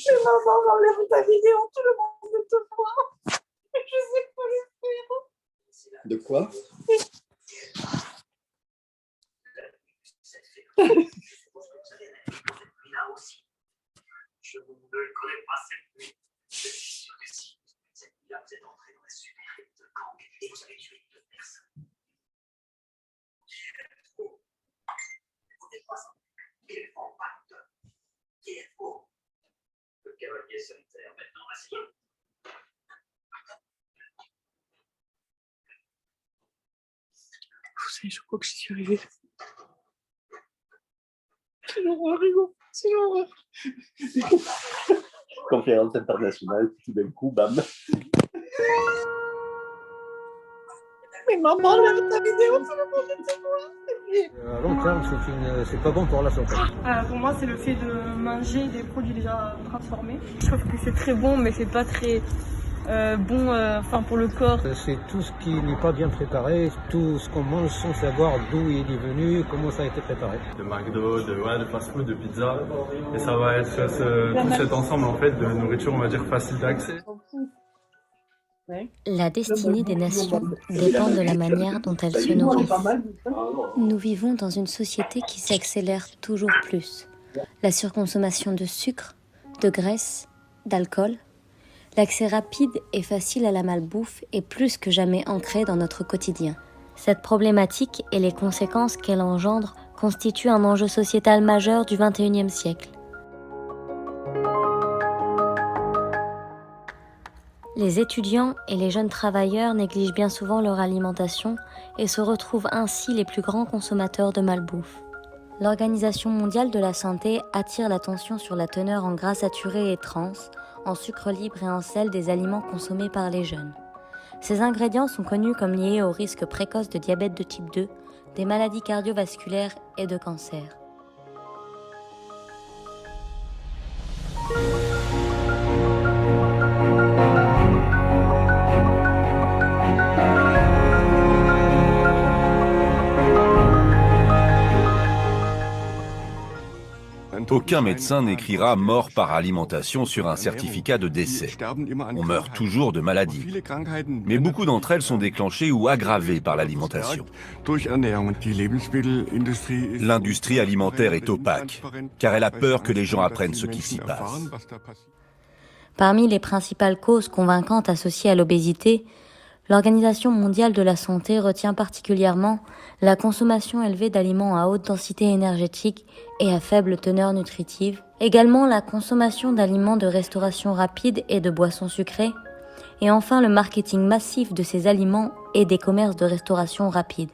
Mais maman, enlève ta vidéo, tout le monde te voit. Je sais pas le faire. De quoi? Je ne le connais pas cette nuit. Je suis sûr que si. Cette nuit-là, vous êtes entré dans la super élite de gang et vous avez tué 2 personnes. Vous n'êtes pas un éléphant pacte. Qui est faux. Le cavalier solitaire maintenant assis. Vous savez, je crois que je suis arrivée. C'est l'horreur, Hugo. C'est l'horreur. Conférence internationale, tout d'un coup, bam. Mais maman, enlève ta vidéo, tout le monde te voit. À long terme, c'est pas bon pour la santé. Pour moi, c'est le fait de manger des produits déjà transformés. Je trouve que c'est très bon, mais c'est pas très bon pour le corps. C'est tout ce qui n'est pas bien préparé, tout ce qu'on mange sans savoir d'où il est venu, comment ça a été préparé. De McDo, de fast-food, de pizza. Et ça va être tout cet ensemble en fait, de nourriture, on va dire, facile d'accès. La destinée des nations dépend de la manière dont elles se nourrissent. Nous vivons dans une société qui s'accélère toujours plus. La surconsommation de sucre, de graisse, d'alcool, l'accès rapide et facile à la malbouffe est plus que jamais ancré dans notre quotidien. Cette problématique et les conséquences qu'elle engendre constituent un enjeu sociétal majeur du XXIe siècle. Les étudiants et les jeunes travailleurs négligent bien souvent leur alimentation et se retrouvent ainsi les plus grands consommateurs de malbouffe. L'Organisation mondiale de la santé attire l'attention sur la teneur en gras saturés et trans, en sucre libre et en sel des aliments consommés par les jeunes. Ces ingrédients sont connus comme liés au risque précoce de diabète de type 2, des maladies cardiovasculaires et de cancer. Aucun médecin n'écrira mort par alimentation sur un certificat de décès. On meurt toujours de maladie. Mais beaucoup d'entre elles sont déclenchées ou aggravées par l'alimentation. L'industrie alimentaire est opaque, car elle a peur que les gens apprennent ce qui s'y passe. Parmi les principales causes convaincantes associées à l'obésité, l'Organisation mondiale de la santé retient particulièrement la consommation élevée d'aliments à haute densité énergétique et à faible teneur nutritive, également la consommation d'aliments de restauration rapide et de boissons sucrées, et enfin le marketing massif de ces aliments et des commerces de restauration rapide.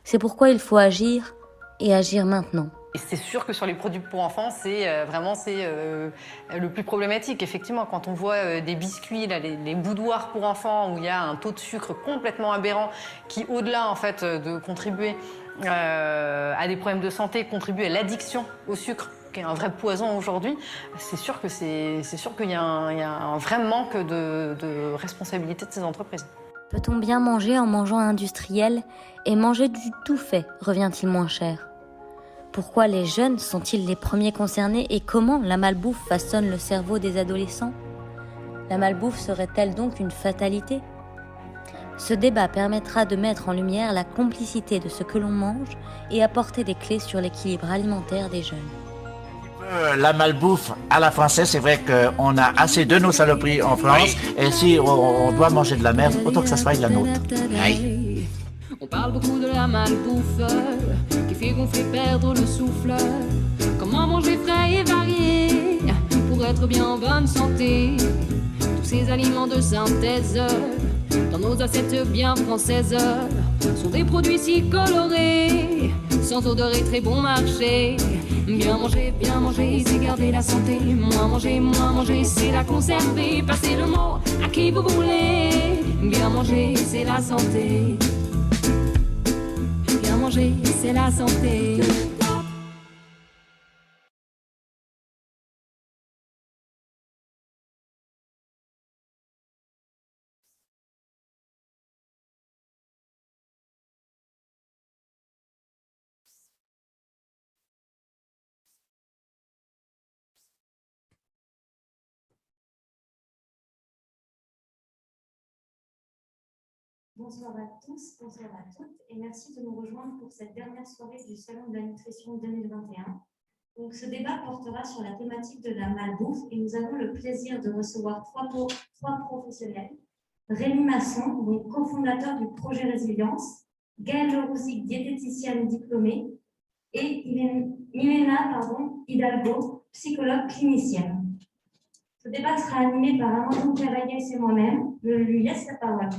C'est pourquoi il faut agir, et agir maintenant. Et c'est sûr que sur les produits pour enfants, c'est le plus problématique. Effectivement, quand on voit des biscuits, là, les boudoirs pour enfants, où il y a un taux de sucre complètement aberrant, qui, au-delà en fait, de contribuer à des problèmes de santé, contribue à l'addiction au sucre, qui est un vrai poison aujourd'hui, c'est sûr qu'il y a un vrai manque de responsabilité de ces entreprises. Peut-on bien manger en mangeant industriel, et manger du tout fait revient-il moins cher ? Pourquoi les jeunes sont-ils les premiers concernés et comment la malbouffe façonne le cerveau des adolescents ? La malbouffe serait-elle donc une fatalité ? Ce débat permettra de mettre en lumière la complicité de ce que l'on mange et apporter des clés sur l'équilibre alimentaire des jeunes. La malbouffe à la française, c'est vrai qu'on a assez de nos saloperies en France, et si on doit manger de la merde, autant que ça soit de la nôtre. Aïe. On parle beaucoup de la malbouffe qui fait gonfler, perdre le souffle. Comment manger frais et varié pour être bien en bonne santé? Tous ces aliments de synthèse dans nos assiettes bien françaises sont des produits si colorés, sans odeur et très bon marché. Bien manger, c'est garder la santé. Moins manger, c'est la conserver. Passez le mot à qui vous voulez. Bien manger, c'est la santé. Bien manger, c'est la santé. Bonsoir à tous, bonsoir à toutes, et merci de nous rejoindre pour cette dernière soirée du Salon de la Nutrition 2021. Donc, ce débat portera sur la thématique de la malbouffe et nous avons le plaisir de recevoir trois professionnels. Rémi Masson, donc cofondateur du projet Résilience, Gaëlle Lerouzic, diététicienne diplômée, et Milena Hidalgo, psychologue clinicienne. Ce débat sera animé par Amandine Cavaillès et moi-même. Je lui laisse la parole.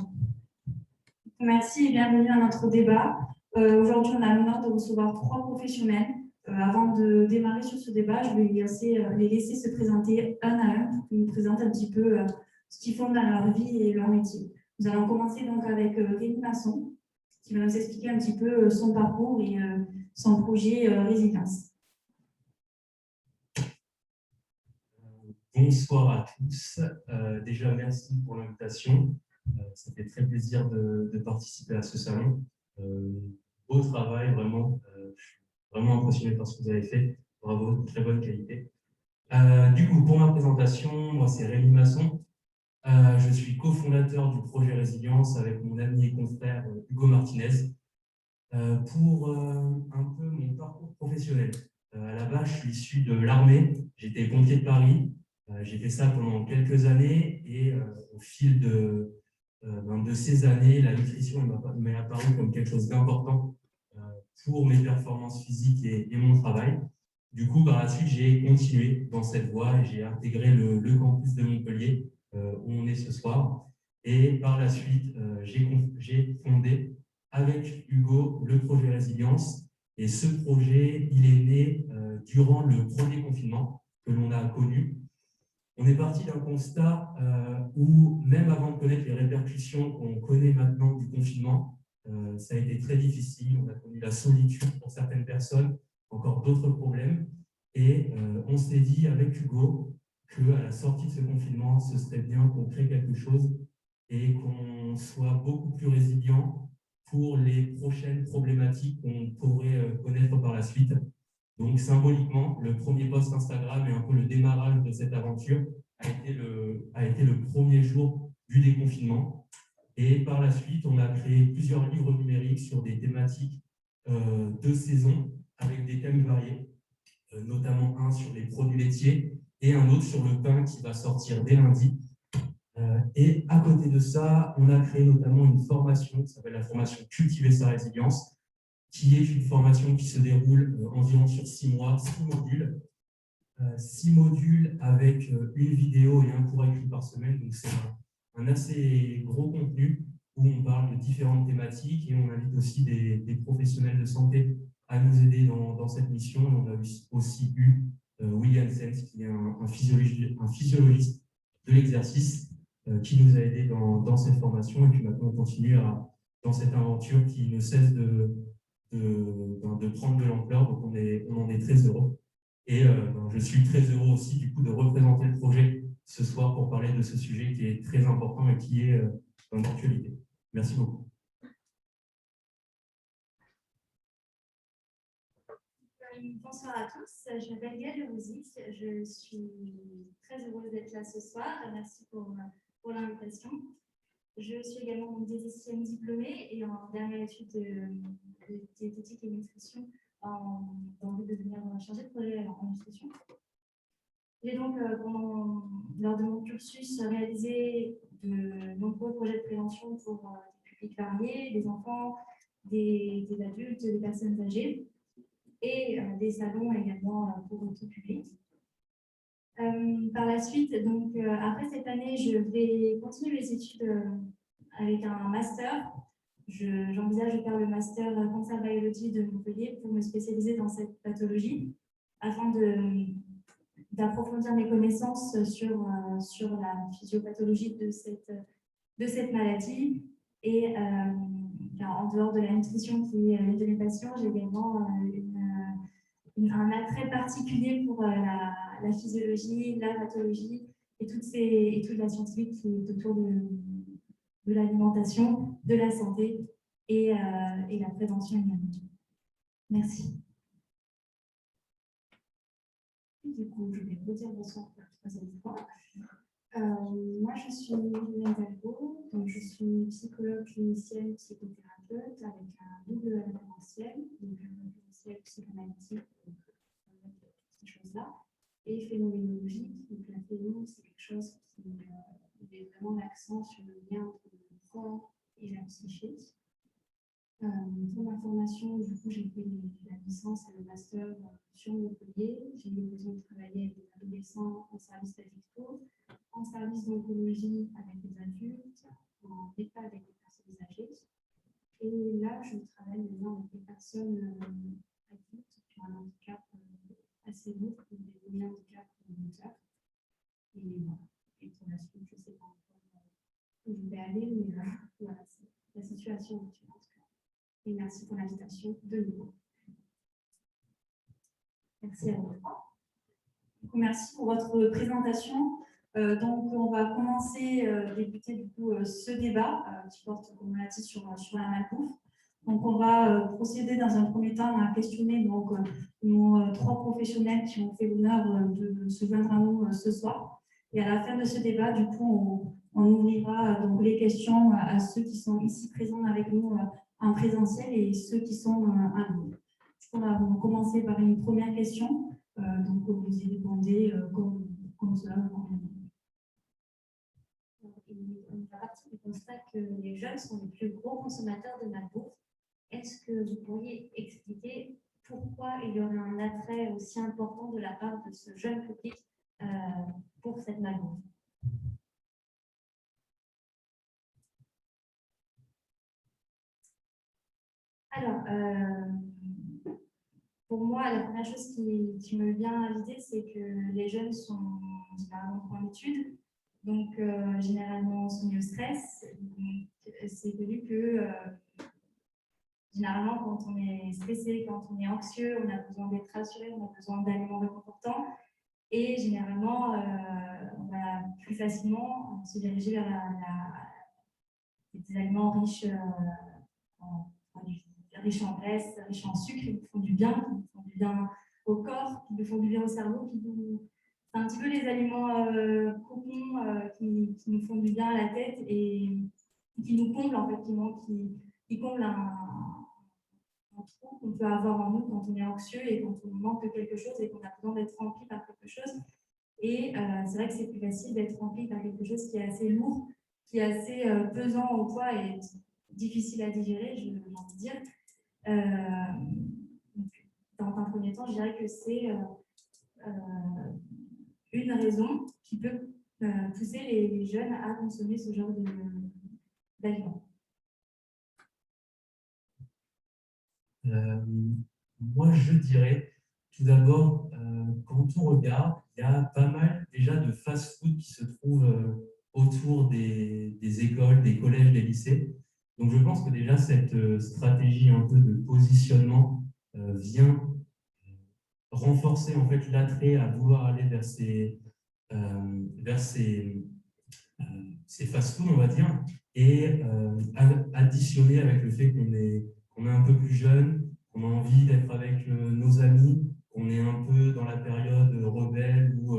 Merci et bienvenue à notre débat. Aujourd'hui, on a l'honneur de recevoir trois professionnels. Avant de démarrer sur ce débat, je vais les laisser se présenter un à un pour qu'ils nous présentent un petit peu ce qu'ils font dans leur vie et leur métier. Nous allons commencer donc avec Rémi Masson, qui va nous expliquer un petit peu son parcours et son projet Résilience. Bonsoir à tous. Déjà, merci pour l'invitation. Ça fait très plaisir de participer à ce salon. Beau travail, vraiment. Je suis vraiment impressionné par ce que vous avez fait. Bravo, très bonne qualité. Du coup, pour ma présentation, moi, c'est Rémi Masson. Je suis cofondateur du projet Résilience avec mon ami et confrère Hugo Martinez. Pour un peu mon parcours professionnel. À la base, je suis issu de l'armée. J'étais pompier de Paris. J'ai fait ça pendant quelques années et au fil de ces années, la nutrition m'est apparue comme quelque chose d'important pour mes performances physiques et mon travail. Du coup, par la suite, j'ai continué dans cette voie et j'ai intégré le campus de Montpellier où on est ce soir. Et par la suite, j'ai fondé avec Hugo le projet Résilience. Et ce projet, il est né durant le premier confinement que l'on a connu. On est parti d'un constat où, même avant de connaître les répercussions qu'on connaît maintenant du confinement, ça a été très difficile. On a connu la solitude pour certaines personnes, encore d'autres problèmes. Et on s'est dit avec Hugo qu'à la sortie de ce confinement, ce serait bien qu'on crée quelque chose et qu'on soit beaucoup plus résilient pour les prochaines problématiques qu'on pourrait connaître par la suite. Donc, symboliquement, le premier post Instagram et un peu le démarrage de cette aventure a été le premier jour du déconfinement. Et par la suite, on a créé plusieurs livres numériques sur des thématiques de saison avec des thèmes variés, notamment un sur les produits laitiers et un autre sur le pain qui va sortir dès lundi. Et à côté de ça, on a créé notamment une formation qui s'appelle la formation Cultiver sa résilience, qui est une formation qui se déroule environ sur 6 mois, 6 modules. 6 modules avec une vidéo et un cours écrit par semaine. Donc, c'est un assez gros contenu où on parle de différentes thématiques et on invite aussi des professionnels de santé à nous aider dans cette mission. Et on a aussi eu William Sens, qui est un physiologiste de l'exercice, qui nous a aidés dans cette formation. Et puis maintenant, on continue dans cette aventure qui ne cesse de prendre de l'ampleur. Donc, on en est très heureux. Et je suis très heureux aussi du coup de représenter le projet ce soir pour parler de ce sujet qui est très important et qui est d'actualité. Merci beaucoup. Bonsoir à tous, je m'appelle Gaëlle Lerouzic, je suis très heureuse d'être là ce soir. Merci pour l'invitation. Je suis également diététicienne diplômée et en dernière étude de diététique et nutrition dans le but de devenir chargée de projet en nutrition. J'ai donc, lors de mon cursus, réalisé de nombreux projets de prévention pour des publics variés, des enfants, des adultes, des personnes âgées, et des salons également pour tout public. Par la suite, donc, après cette année, je vais continuer mes études avec un master. J'envisage de faire le master Cancer Biology de Montpellier pour me spécialiser dans cette pathologie afin d'approfondir mes connaissances sur la physiopathologie de cette maladie. Et en dehors de la nutrition qui est l'une de mes passions, j'ai également un attrait particulier pour la physiologie, la pathologie et toute la scientifique qui est autour de l'alimentation, de la santé et la prévention également. Merci. Du coup, je vais vous dire bonsoir pour la troisième fois. Moi, je suis Mylène Talbot, donc je suis psychologue clinicienne, psychothérapeute avec un double référentiel, donc un référentiel psychanalytique, donc ces choses-là, et phénoménologique. Donc la phéno, c'est quelque chose qui met vraiment l'accent sur le lien entre le corps et la psyché. Pour ma formation, du coup, j'ai fait la licence et le master sur Montpellier. J'ai eu l'occasion de travailler avec des adolescents en service addicto, en service d'oncologie avec des adultes, en EHPAD avec des personnes âgées. Et là, je travaille maintenant avec des personnes adultes qui ont un handicap assez lourd, des handicaps moteurs. Et voilà. Et pour la suite, je ne sais pas encore où je vais aller, mais voilà, c'est la situation actuelle. Et merci pour l'invitation de nouveau. Merci à vous. Merci pour votre présentation. Donc, on va débuter du coup ce débat qui porte, comme on l'a dit, sur la malbouffe. Donc, on va procéder dans un premier temps à questionner donc, nos trois professionnels qui ont fait l'honneur de se joindre à nous ce soir. Et à la fin de ce débat, du coup, on ouvrira donc les questions à ceux qui sont ici présents avec nous en présentiel et ceux qui sont en ligne. On va commencer par une première question. Donc, vous y répondez comme cela vous convient. On va partir du constat que les jeunes sont les plus gros consommateurs de malbouffe. Est-ce que vous pourriez expliquer pourquoi il y aurait un attrait aussi important de la part de ce jeune public pour cette malbouffe? Alors, pour moi, la première chose qui me vient à l'idée, c'est que les jeunes sont généralement en études, donc généralement soumis au stress. C'est connu que généralement, quand on est stressé, quand on est anxieux, on a besoin d'être rassuré, on a besoin d'aliments réconfortants. Et généralement, on va plus facilement se diriger vers des aliments riches en graisse, riches en sucre, qui nous font du bien au corps, qui nous font du bien au cerveau, c'est un petit peu les aliments cocons qui nous font du bien à la tête et qui nous comblent en fait, qui comblent un trou qu'on peut avoir en nous quand on est anxieux et quand on manque de quelque chose et qu'on a besoin d'être rempli par quelque chose. Et c'est vrai que c'est plus facile d'être rempli par quelque chose qui est assez lourd, qui est assez pesant au poids et difficile à digérer, j'ai envie de dire. Dans un premier temps, je dirais que c'est une raison qui peut pousser les jeunes à consommer ce genre d'aliments. Moi, je dirais, tout d'abord, quand on regarde, il y a pas mal déjà de fast-food qui se trouvent autour des écoles, des collèges, des lycées. Donc, je pense que déjà, cette stratégie un peu de positionnement vient renforcer en fait l'attrait à vouloir aller vers ces fast-food, on va dire, et additionner avec le fait qu'on est un peu plus jeune, qu'on a envie d'être avec nos amis, qu'on est un peu dans la période rebelle où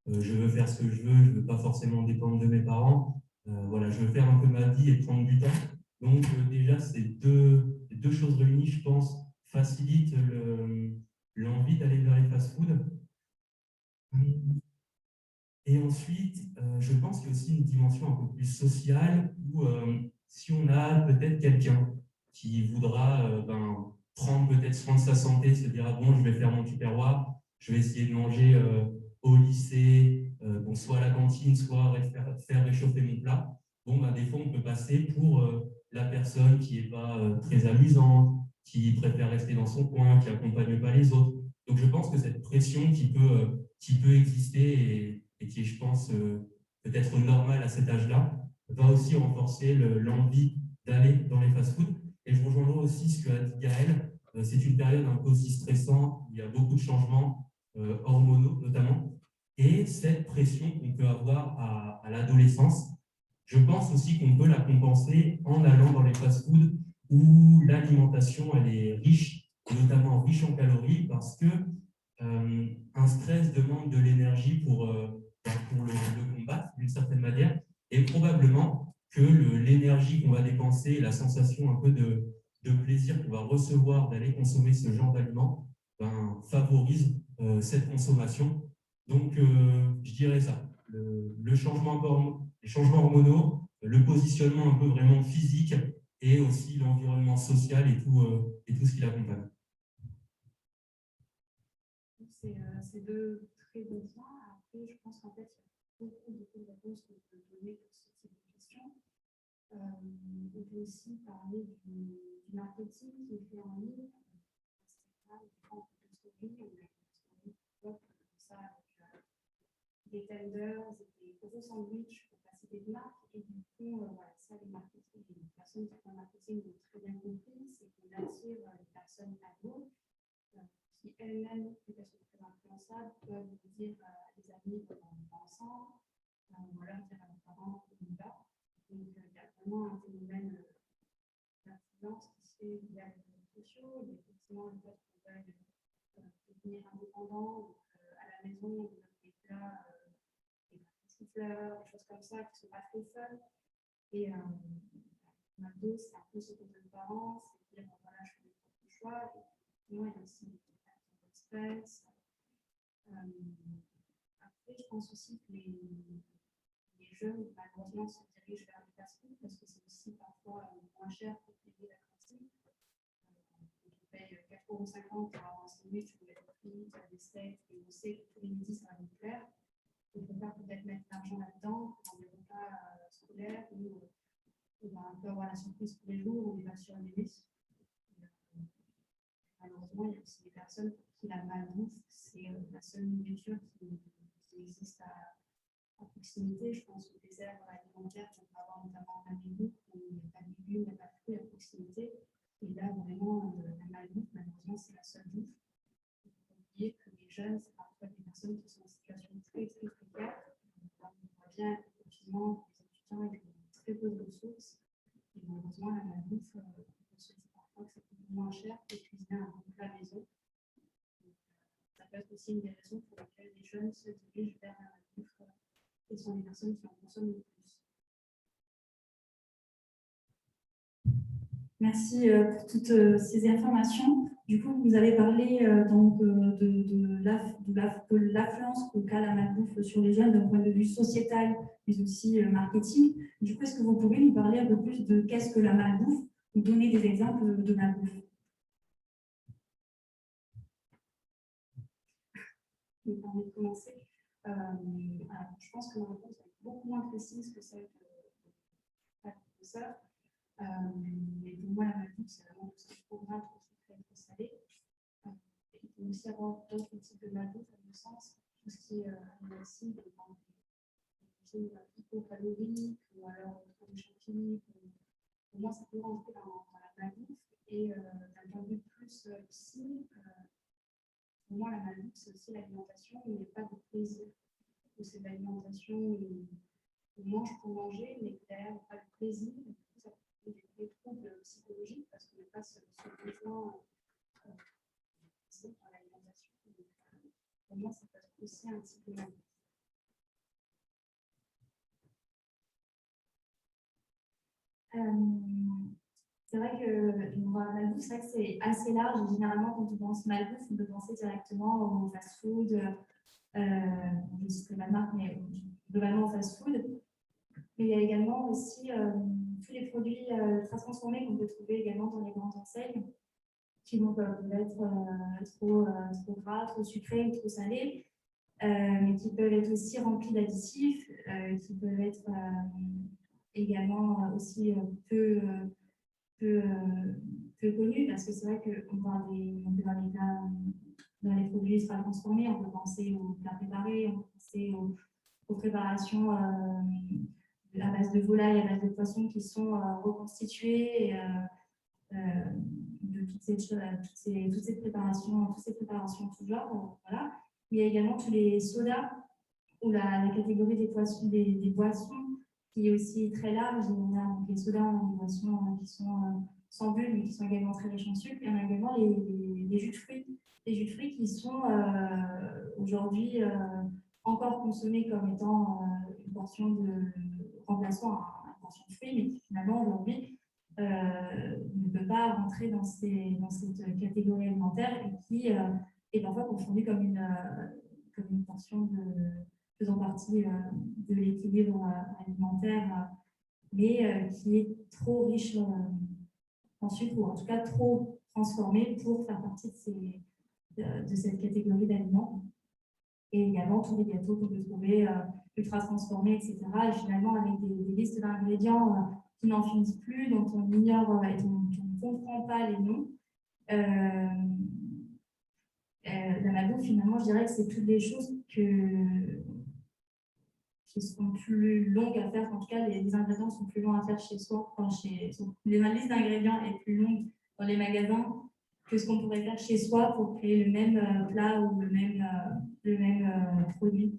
je veux faire ce que je ne veux pas forcément dépendre de mes parents. Voilà, je veux faire un peu ma vie et prendre du temps. Donc déjà, ces deux choses réunies, je pense, facilitent l'envie d'aller vers les fast-food. Et ensuite, je pense qu'il y a aussi une dimension un peu plus sociale où si on a peut-être quelqu'un qui voudra prendre peut-être soin de sa santé, se dire ah bon, je vais faire mon tupperware, je vais essayer de manger au lycée, soit à la cantine, soit faire réchauffer mon plat. Bon, des fois, on peut passer pour la personne qui n'est pas très amusante, qui préfère rester dans son coin, qui n'accompagne pas les autres. Donc, je pense que cette pression qui peut exister et qui est, je pense, peut-être normale à cet âge-là, va aussi renforcer l'envie d'aller dans les fast-foods. Et je rejoindrai aussi ce qu'a dit Gaël. C'est une période un peu aussi stressante, où il y a beaucoup de changements hormonaux notamment. Et cette pression qu'on peut avoir à l'adolescence, je pense aussi qu'on peut la compenser en allant dans les fast-foods où l'alimentation elle est riche, notamment riche en calories, parce que un stress demande de l'énergie pour le combattre d'une certaine manière, et probablement que l'énergie qu'on va dépenser, la sensation un peu de plaisir qu'on va recevoir d'aller consommer ce genre d'aliments, favorise cette consommation. Donc, je dirais ça. Les changements hormonaux, le positionnement un peu vraiment physique et aussi l'environnement social et tout ce qui l'accompagne. C'est deux très bons points. Après, je pense qu'en fait, il y a beaucoup de réponses qu'on peut donner pour ce type de questions. On peut aussi parler du marketing qui est fait en ligne. Des tenders, des gros sandwichs pour passer des marques. Et du coup, voilà, ça, les personnes qui font le marketing ont très bien compris, c'est qu'on attire les personnes à nous qui elles-mêmes, peut-être très influençables, peuvent dire à des amis qu'on va ensemble, ou alors dire à leurs parents qu'on y va. Donc, il y a vraiment un phénomène d'influence qui se fait via les réseaux sociaux. Il y a effectivement le fait qu'on veuille devenir indépendant, à la maison, on donne des plats, des fleurs, des choses comme ça qui ne sont pas très fun. Et McDo, c'est un peu ce que donne les parents, c'est dire voilà, je fais mes propres choix. Et moi, il y a aussi des stress. Après, je pense aussi que les jeunes, malheureusement, se dirigent vers les fast-food parce que c'est aussi parfois moins cher que payer la cantine. On paye 4,50 € pour avoir un sandwich ou des frites, des steaks, et on sait que tous les midis, ça va nous plaire. On peut pas peut-être mettre l'argent là-dedans dans des repas scolaires où on peut avoir la surprise tous les jours, on n'est pas sûr d'aimer. Malheureusement, il y a aussi des personnes pour qui la malbouffe, c'est la seule nourriture qui existe à proximité. Je pense aux déserts alimentaires qu'on peut avoir notamment en Amérique, où il n'y a pas de légumes, il n'y a pas de fruits à proximité. Et là, vraiment, la malbouffe, malheureusement, c'est la seule bouffe. Il faut oublier que les jeunes, c'est parfois des personnes qui sont en situation très, très précaire. On voit bien que le confinement, les étudiants, ils ont très peu de ressources. Et malheureusement, la malbouffe, on se dit parfois que ça coûte moins cher que cuisiner un bon plat maison. Ça peut être aussi une des raisons pour lesquelles les jeunes se dirigent vers la malbouffe et sont les personnes qui en consomment le plus. Merci pour toutes ces informations. Du coup, vous avez parlé donc, de l'influence qu'a la malbouffe sur les jeunes d'un point de vue sociétal, mais aussi marketing. Du coup, est-ce que vous pouvez nous parler un peu plus de qu'est-ce que la malbouffe, nous donner des exemples de malbouffe? Je me permets de commencer. Alors, je pense que ma réponse est beaucoup moins précise que celle de la professeure. Mais pour moi, la malbouffe, c'est vraiment tout ce qui est programme, trop sucré, trop salé. Il peut aussi avoir d'autres types de malbouffe, à mon sens, tout ce qui est acide, des hypocaloriques, ou alors trop de champignons. Pour moi, ça peut rentrer dans la malbouffe. Et d'un point de vue plus psy, pour moi, la malbouffe, c'est aussi l'alimentation où il n'y a pas de plaisir. C'est l'alimentation où on mange pour manger, mais derrière, il n'y a pas de plaisir. Des troubles psychologiques parce qu'on n'a pas ce besoin dans l'alimentation. Pour moi, ça peut être aussi un petit peu mal. C'est vrai que malbouffe, c'est vrai que c'est assez large. Généralement, quand on pense malbouffe, on peut penser directement au fast-food, je ne citerai pas de marque, mais globalement fast-food. Mais il y a également aussi tous les produits transformés qu'on peut trouver également dans les grandes enseignes, qui vont être trop gras, trop sucrés, trop salés, mais qui peuvent être aussi remplis d'additifs, qui peuvent être également aussi peu connus, parce que c'est vrai qu'on parle dans les produits ultra transformés, on peut penser aux plats préparés, on peut penser aux préparations à base de volaille, à base de poisson qui sont reconstituées de toutes ces préparations tout genre. Voilà. Il y a également tous les sodas ou la catégorie des boissons qui est aussi très large. Les sodas, on a des boissons qui sont sans bulles, mais qui sont également très riches en sucre. Et on a également les jus de fruits. Les jus de fruits qui sont aujourd'hui encore consommés comme étant une portion de remplaçant à une portion de fruits, mais qui finalement aujourd'hui ne peut pas rentrer dans cette catégorie alimentaire et qui est parfois confondue comme une portion faisant partie de l'équilibre alimentaire, mais qui est trop riche en sucre, ou en tout cas trop transformée pour faire partie de cette catégorie d'aliments. Et également tous les gâteaux qu'on peut trouver ultra transformés, etc. Et finalement avec des listes d'ingrédients qui n'en finissent plus, dont on ignore et dont on ne comprend pas les noms. La malbouffe, finalement, je dirais que c'est toutes les choses qui sont plus longues à faire. En tout cas, les ingrédients sont plus longs à faire chez soi. La liste d'ingrédients est plus longue dans les magasins que ce qu'on pourrait faire chez soi pour créer le même plat ou le même produit.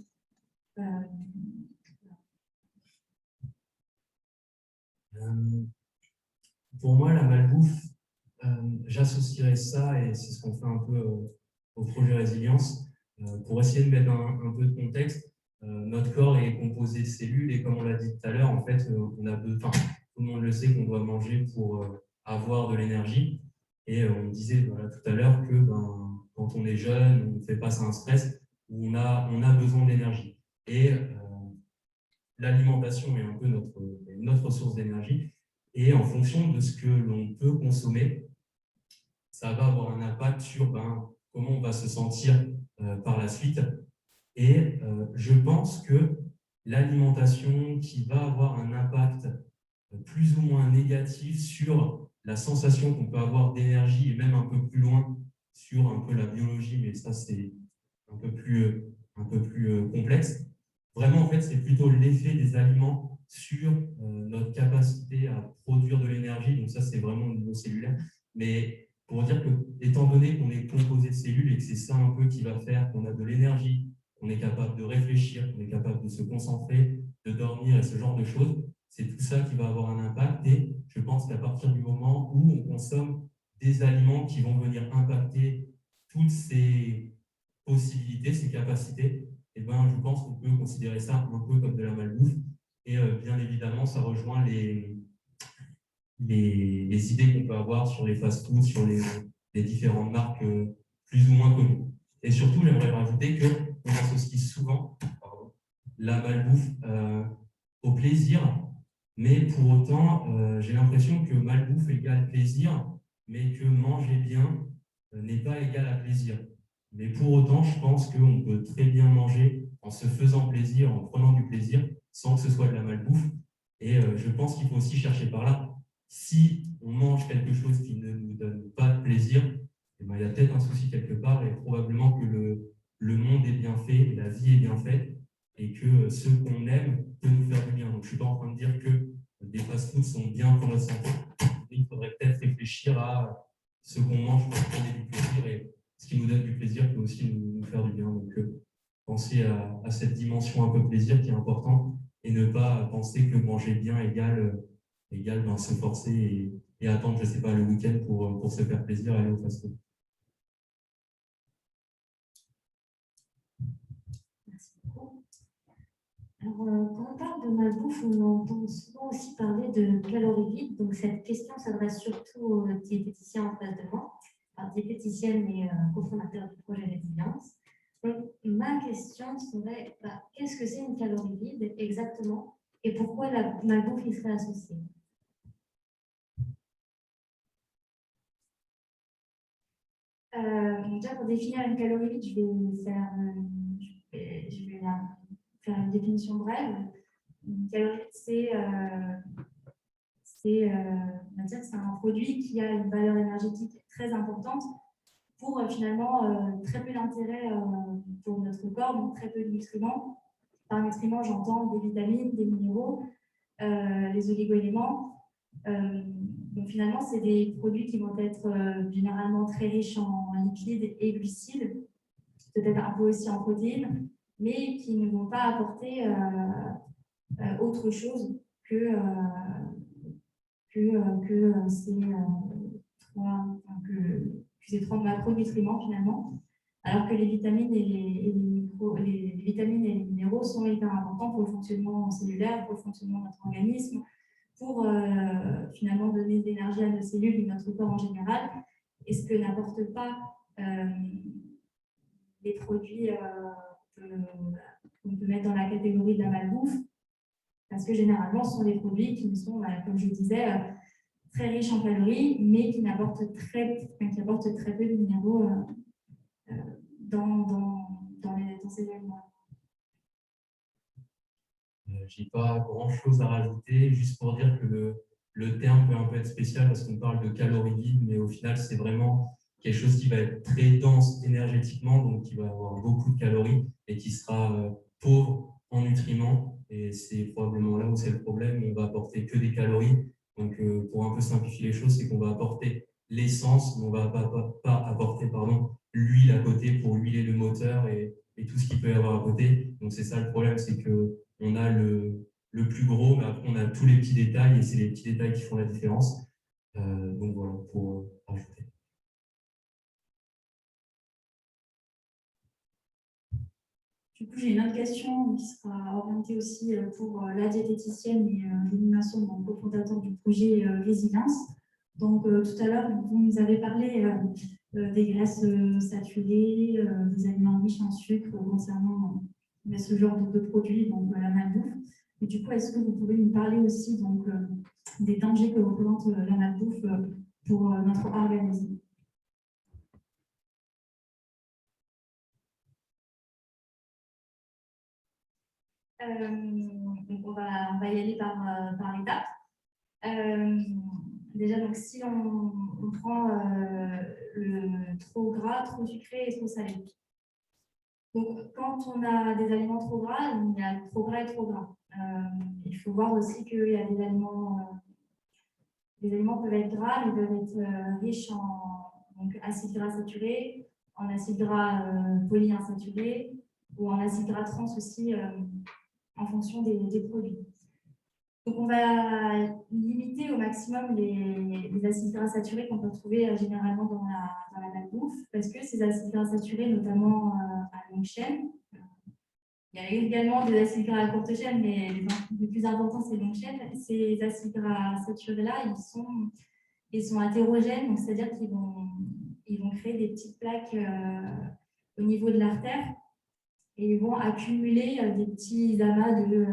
Pour moi, la malbouffe, j'associerais ça, et c'est ce qu'on fait un peu au projet Résilience, pour essayer de mettre un peu de contexte. Notre corps est composé de cellules, et comme on l'a dit tout à l'heure, en fait, tout le monde le sait qu'on doit manger pour avoir de l'énergie. Et on disait tout à l'heure que quand on est jeune, on fait face à un stress où on a besoin d'énergie. Et l'alimentation est un peu notre source d'énergie. Et en fonction de ce que l'on peut consommer, ça va avoir un impact sur comment on va se sentir par la suite. Et je pense que l'alimentation qui va avoir un impact plus ou moins négatif sur la sensation qu'on peut avoir d'énergie, et même un peu plus loin sur un peu la biologie, mais ça c'est un peu plus complexe. Vraiment, en fait, c'est plutôt l'effet des aliments sur notre capacité à produire de l'énergie. Donc ça, c'est vraiment au niveau cellulaire. Mais pour dire que, étant donné qu'on est composé de cellules et que c'est ça un peu qui va faire qu'on a de l'énergie, qu'on est capable de réfléchir, qu'on est capable de se concentrer, de dormir et ce genre de choses, c'est tout ça qui va avoir un impact. Et je pense qu'à partir du moment où on consomme des aliments qui vont venir impacter toutes ces possibilités, ces capacités, je pense qu'on peut considérer ça un peu comme de la malbouffe. Et bien évidemment, ça rejoint les idées qu'on peut avoir sur les fast-foods, sur les différentes marques plus ou moins connues. Et surtout, j'aimerais rajouter qu'on associe souvent la malbouffe au plaisir, mais pour autant, j'ai l'impression que malbouffe égale plaisir, mais que manger bien n'est pas égal à plaisir. Mais pour autant, je pense qu'on peut très bien manger en se faisant plaisir, en prenant du plaisir, sans que ce soit de la malbouffe. Et je pense qu'il faut aussi chercher par là. Si on mange quelque chose qui ne nous donne pas de plaisir, il y a peut-être un souci quelque part, et probablement que le monde est bien fait, la vie est bien faite, et que ce qu'on aime peut nous faire du bien. Donc je ne suis pas en train de dire que des fast-foods sont bien pour la santé. Il faudrait peut-être réfléchir à ce qu'on mange pour donner du plaisir, et ce qui nous donne du plaisir peut aussi nous faire du bien. Donc penser à cette dimension un peu plaisir qui est importante, et ne pas penser que manger bien égale se forcer et attendre, je ne sais pas, le week-end pour se faire plaisir et aller au fast-food. Merci beaucoup. Alors, quand on parle de malbouffe, on entend souvent aussi parler de calories vides. Donc, cette question s'adresse surtout aux diététiciens en face de moi. Diététicienne et cofondateur du projet Résilience. Donc, ma question serait, qu'est-ce que c'est une calorie vide exactement et pourquoi la malbouffe y serait associée? Déjà, pour définir une calorie vide, je vais faire une définition brève. Une calorie vide, on va dire que c'est un produit qui a une valeur énergétique très importante pour finalement très peu d'intérêt pour notre corps, donc très peu de nutriments. Par nutriments, j'entends des vitamines, des minéraux, les oligo-éléments. Donc finalement, c'est des produits qui vont être généralement très riches en lipides et glucides, peut-être un peu aussi en protéines, mais qui ne vont pas apporter autre chose que ces trois macronutriments finalement, alors que les vitamines et les vitamines et les minéraux sont hyper importants pour le fonctionnement cellulaire, pour le fonctionnement de notre organisme, pour finalement donner de l'énergie à nos cellules et notre corps en général, et ce que n'apportent pas les produits qu'on peut mettre dans la catégorie de la malbouffe, parce que généralement, ce sont des produits qui sont, comme je disais, très riches en calories, mais qui apportent très peu de minéraux dans ces aliments. Je n'ai pas grand-chose à rajouter, juste pour dire que le terme peut un peu être spécial parce qu'on parle de calories vides, mais au final, c'est vraiment quelque chose qui va être très dense énergétiquement, donc qui va avoir beaucoup de calories et qui sera pauvre en nutriments. Et c'est probablement là où c'est le problème. On va apporter que des calories. Donc, pour un peu simplifier les choses, c'est qu'on va apporter l'essence, mais on ne va pas apporter l'huile à côté pour huiler le moteur et tout ce qu'il peut y avoir à côté. Donc, c'est ça le problème, c'est qu'on a le plus gros, mais après, on a tous les petits détails et c'est les petits détails qui font la différence. Donc, voilà, pour rajouter. Du coup, j'ai une autre question qui sera orientée aussi pour la diététicienne et l'animation, donc cofondateur du projet Résilience. Donc, tout à l'heure, vous nous avez parlé des graisses saturées, des aliments riches en sucre concernant ce genre de produits, donc la malbouffe. Et du coup, est-ce que vous pouvez nous parler aussi donc, des dangers que représente la malbouffe pour notre organisme? Donc on va y aller par étapes. Déjà, donc, si on prend le trop gras, trop sucré et trop salé. Donc, quand on a des aliments trop gras, il y a trop gras et trop gras. Il faut voir aussi qu'il y a des aliments peuvent être gras, mais peuvent être riches en acides gras saturés, en acides gras polyinsaturés ou en acides gras trans aussi en fonction des produits. Donc, on va limiter au maximum les acides gras saturés qu'on peut trouver généralement dans la malbouffe, parce que ces acides gras saturés, notamment à longue chaîne, il y a également des acides gras à courte chaîne, mais le plus important, c'est longue chaîne. Ces acides gras saturés-là, ils sont hétérogènes, donc c'est-à-dire qu'ils vont créer des petites plaques au niveau de l'artère et ils vont accumuler des petits amas de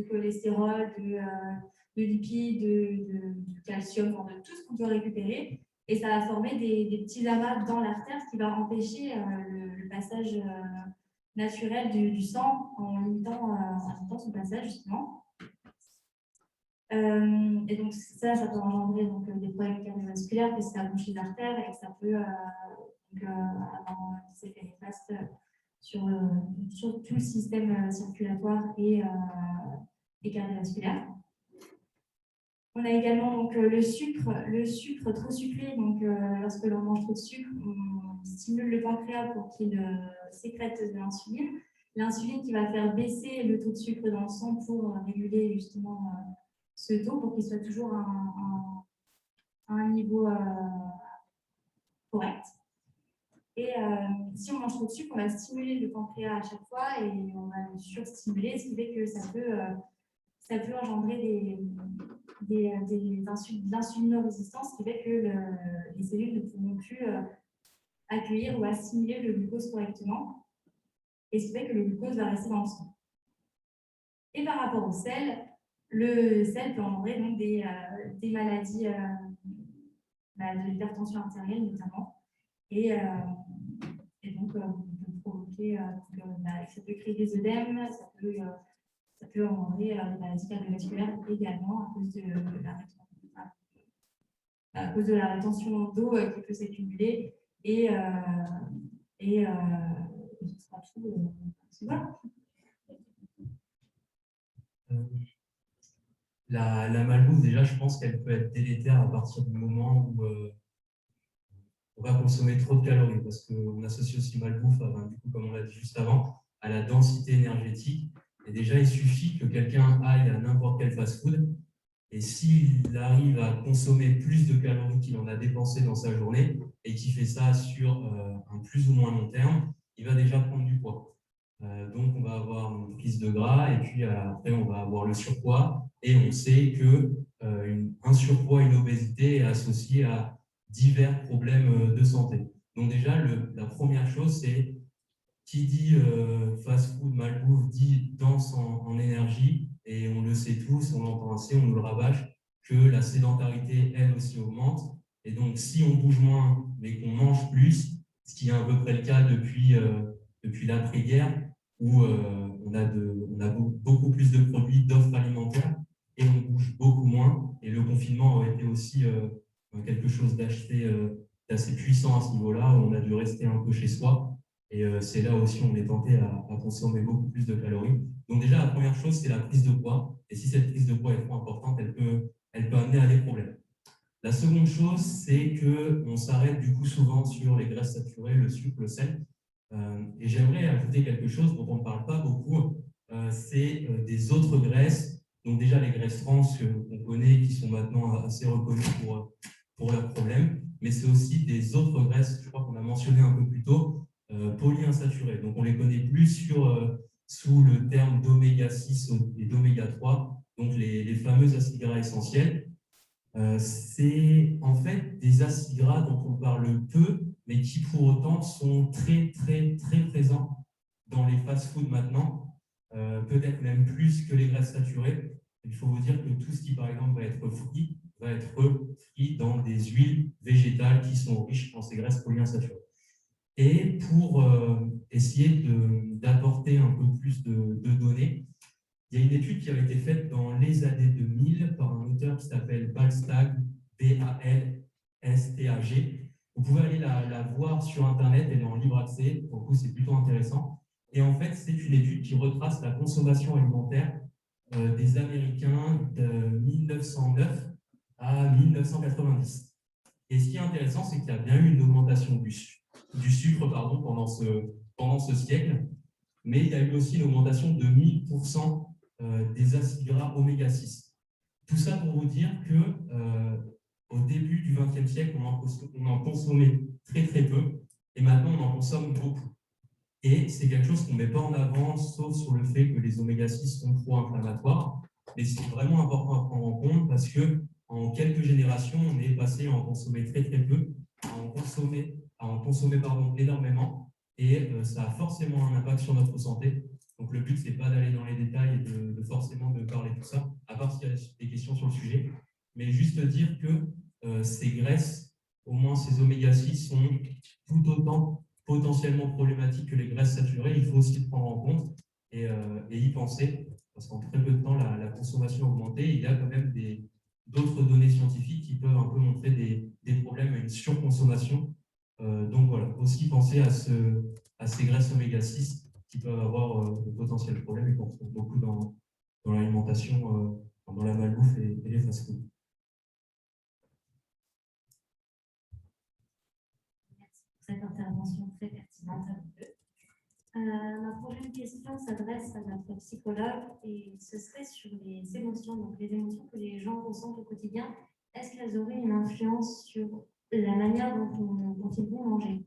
cholestérol, de lipides, de calcium, de tout ce qu'on peut récupérer. Et ça va former des petits amas dans l'artère, ce qui va empêcher le passage naturel du sang en limitant son passage, justement. Et donc, ça peut engendrer des problèmes cardiovasculaires, parce que ça bouche les artères et que ça peut avoir des effets néfastes sur tout le système circulatoire et cardiovasculaire. On a également donc, le sucre trop sucré. Donc, lorsque l'on mange trop de sucre, on stimule le pancréas pour qu'il sécrète de l'insuline. L'insuline qui va faire baisser le taux de sucre dans le sang pour réguler justement ce taux pour qu'il soit toujours à un niveau correct. Et si on mange trop de sucre, on va stimuler le pancréas à chaque fois et on va le surstimuler, ce qui fait que ça peut engendrer de l'insulinorésistance, ce qui fait que les cellules ne pourront plus accueillir ou assimiler le glucose correctement, et ce qui fait que le glucose va rester dans le sang. Et par rapport au sel, le sel peut engendrer donc des maladies, de l'hypertension artérielle notamment, et donc peut provoquer, ça peut créer des œdèmes, ça peut engendrer des maladies cardiovasculaires également à cause de la rétention d'eau qui peut s'accumuler, et ce sera tout. Voilà. La malbouffe, déjà, je pense qu'elle peut être délétère à partir du moment où on va consommer trop de calories, parce qu'on associe aussi malbouffe, du coup, comme on l'a dit juste avant, à la densité énergétique. Et déjà, il suffit que quelqu'un aille à n'importe quel fast-food, et s'il arrive à consommer plus de calories qu'il en a dépensé dans sa journée, et qu'il fait ça sur un plus ou moins long terme, il va déjà prendre du poids. Donc, on va avoir une prise de gras, et puis après, on va avoir le surpoids, et on sait qu'un surpoids, une obésité est associé à divers problèmes de santé. Donc déjà, la première chose, c'est qui dit fast-food, malbouffe, dit danse en énergie, et on le sait tous, on l'entend assez, on nous le rabâche, que la sédentarité, elle aussi, augmente. Et donc, si on bouge moins, mais qu'on mange plus, ce qui est à peu près le cas depuis l'après-guerre, où on a beaucoup plus de produits, d'offres alimentaires, et on bouge beaucoup moins. Et le confinement a été aussi quelque chose d'assez puissant à ce niveau-là, où on a dû rester un peu chez soi. Et c'est là aussi où on est tenté à consommer beaucoup plus de calories. Donc déjà, la première chose, c'est la prise de poids. Et si cette prise de poids est trop importante, elle peut amener à des problèmes. La seconde chose, c'est qu'on s'arrête du coup souvent sur les graisses saturées, le sucre, le sel. Et j'aimerais ajouter quelque chose dont on ne parle pas beaucoup, c'est des autres graisses. Donc déjà les graisses trans qu'on connaît, qui sont maintenant assez reconnues pour leurs problèmes, mais c'est aussi des autres graisses, je crois qu'on a mentionné un peu plus tôt, polyinsaturées. Donc on les connaît plus sous le terme d'oméga 6 et d'oméga 3, donc les fameux acides gras essentiels. C'est en fait des acides gras dont on parle peu, mais qui pour autant sont très, très, très présents dans les fast-foods maintenant, peut-être même plus que les graisses saturées. Il faut vous dire que tout ce qui, par exemple, va être frit dans des huiles végétales qui sont riches en ces graisses polyinsaturées. Et pour essayer d'apporter un peu plus de données, il y a une étude qui avait été faite dans les années 2000 par un auteur qui s'appelle Balstag, B-A-L-S-T-A-G. Vous pouvez aller la voir sur Internet, elle est en libre accès, pour le coup c'est plutôt intéressant. Et en fait, c'est une étude qui retrace la consommation alimentaire des Américains de 1909 à 1990. Et ce qui est intéressant, c'est qu'il y a bien eu une augmentation du sucre pendant ce siècle, mais il y a eu aussi une augmentation de 1000% des acides gras oméga 6. Tout ça pour vous dire qu'au début du XXe siècle, on en consommait très très peu, et maintenant on en consomme beaucoup. Et c'est quelque chose qu'on ne met pas en avant, sauf sur le fait que les oméga 6 sont trop-inflammatoires, mais c'est vraiment important à prendre en compte parce qu'en quelques générations, on est passé à en consommer très très peu, à en consommer énormément, et ça a forcément un impact sur notre santé. Donc le but, ce n'est pas d'aller dans les détails et de forcément de parler de tout ça, à part s'il y a des questions sur le sujet, mais juste dire que ces graisses, au moins ces oméga 6, sont tout autant potentiellement problématiques que les graisses saturées. Il faut aussi le prendre en compte et y penser, parce qu'en très peu de temps, la consommation a augmenté. Il y a quand même d'autres données scientifiques qui peuvent un peu montrer des problèmes à une surconsommation. Donc voilà, aussi penser à ces graisses oméga 6 qui peuvent avoir de potentiels problèmes et qu'on retrouve beaucoup dans l'alimentation, dans la malbouffe et les fast-foods. Merci pour cette intervention très pertinente à vous deux. Ma prochaine question s'adresse à notre psychologue et ce serait sur les émotions. Donc les émotions que les gens ressentent au quotidien, est-ce qu'elles auraient une influence sur la manière dont ils vont manger?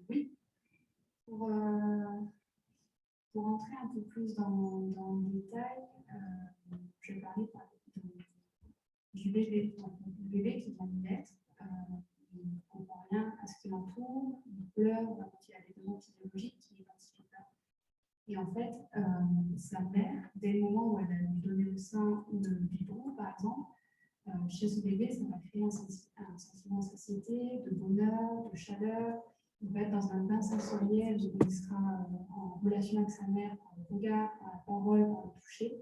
Oui. Pour entrer un peu plus dans le détail, je vais parler du bébé qui vient de naître. il ne comprend rien à ce qui l'entoure, il pleure, il a des besoins physiologiques qui n'identifie pas. Et en fait, sa mère, dès le moment où elle a lui donné le sein ou le biberon, par exemple, chez ce bébé, ça va créer un sentiment de satiété, de bonheur, de chaleur. Il va être dans un bain sensoriel où il sera en relation avec sa mère par le regard, par la parole, par le toucher.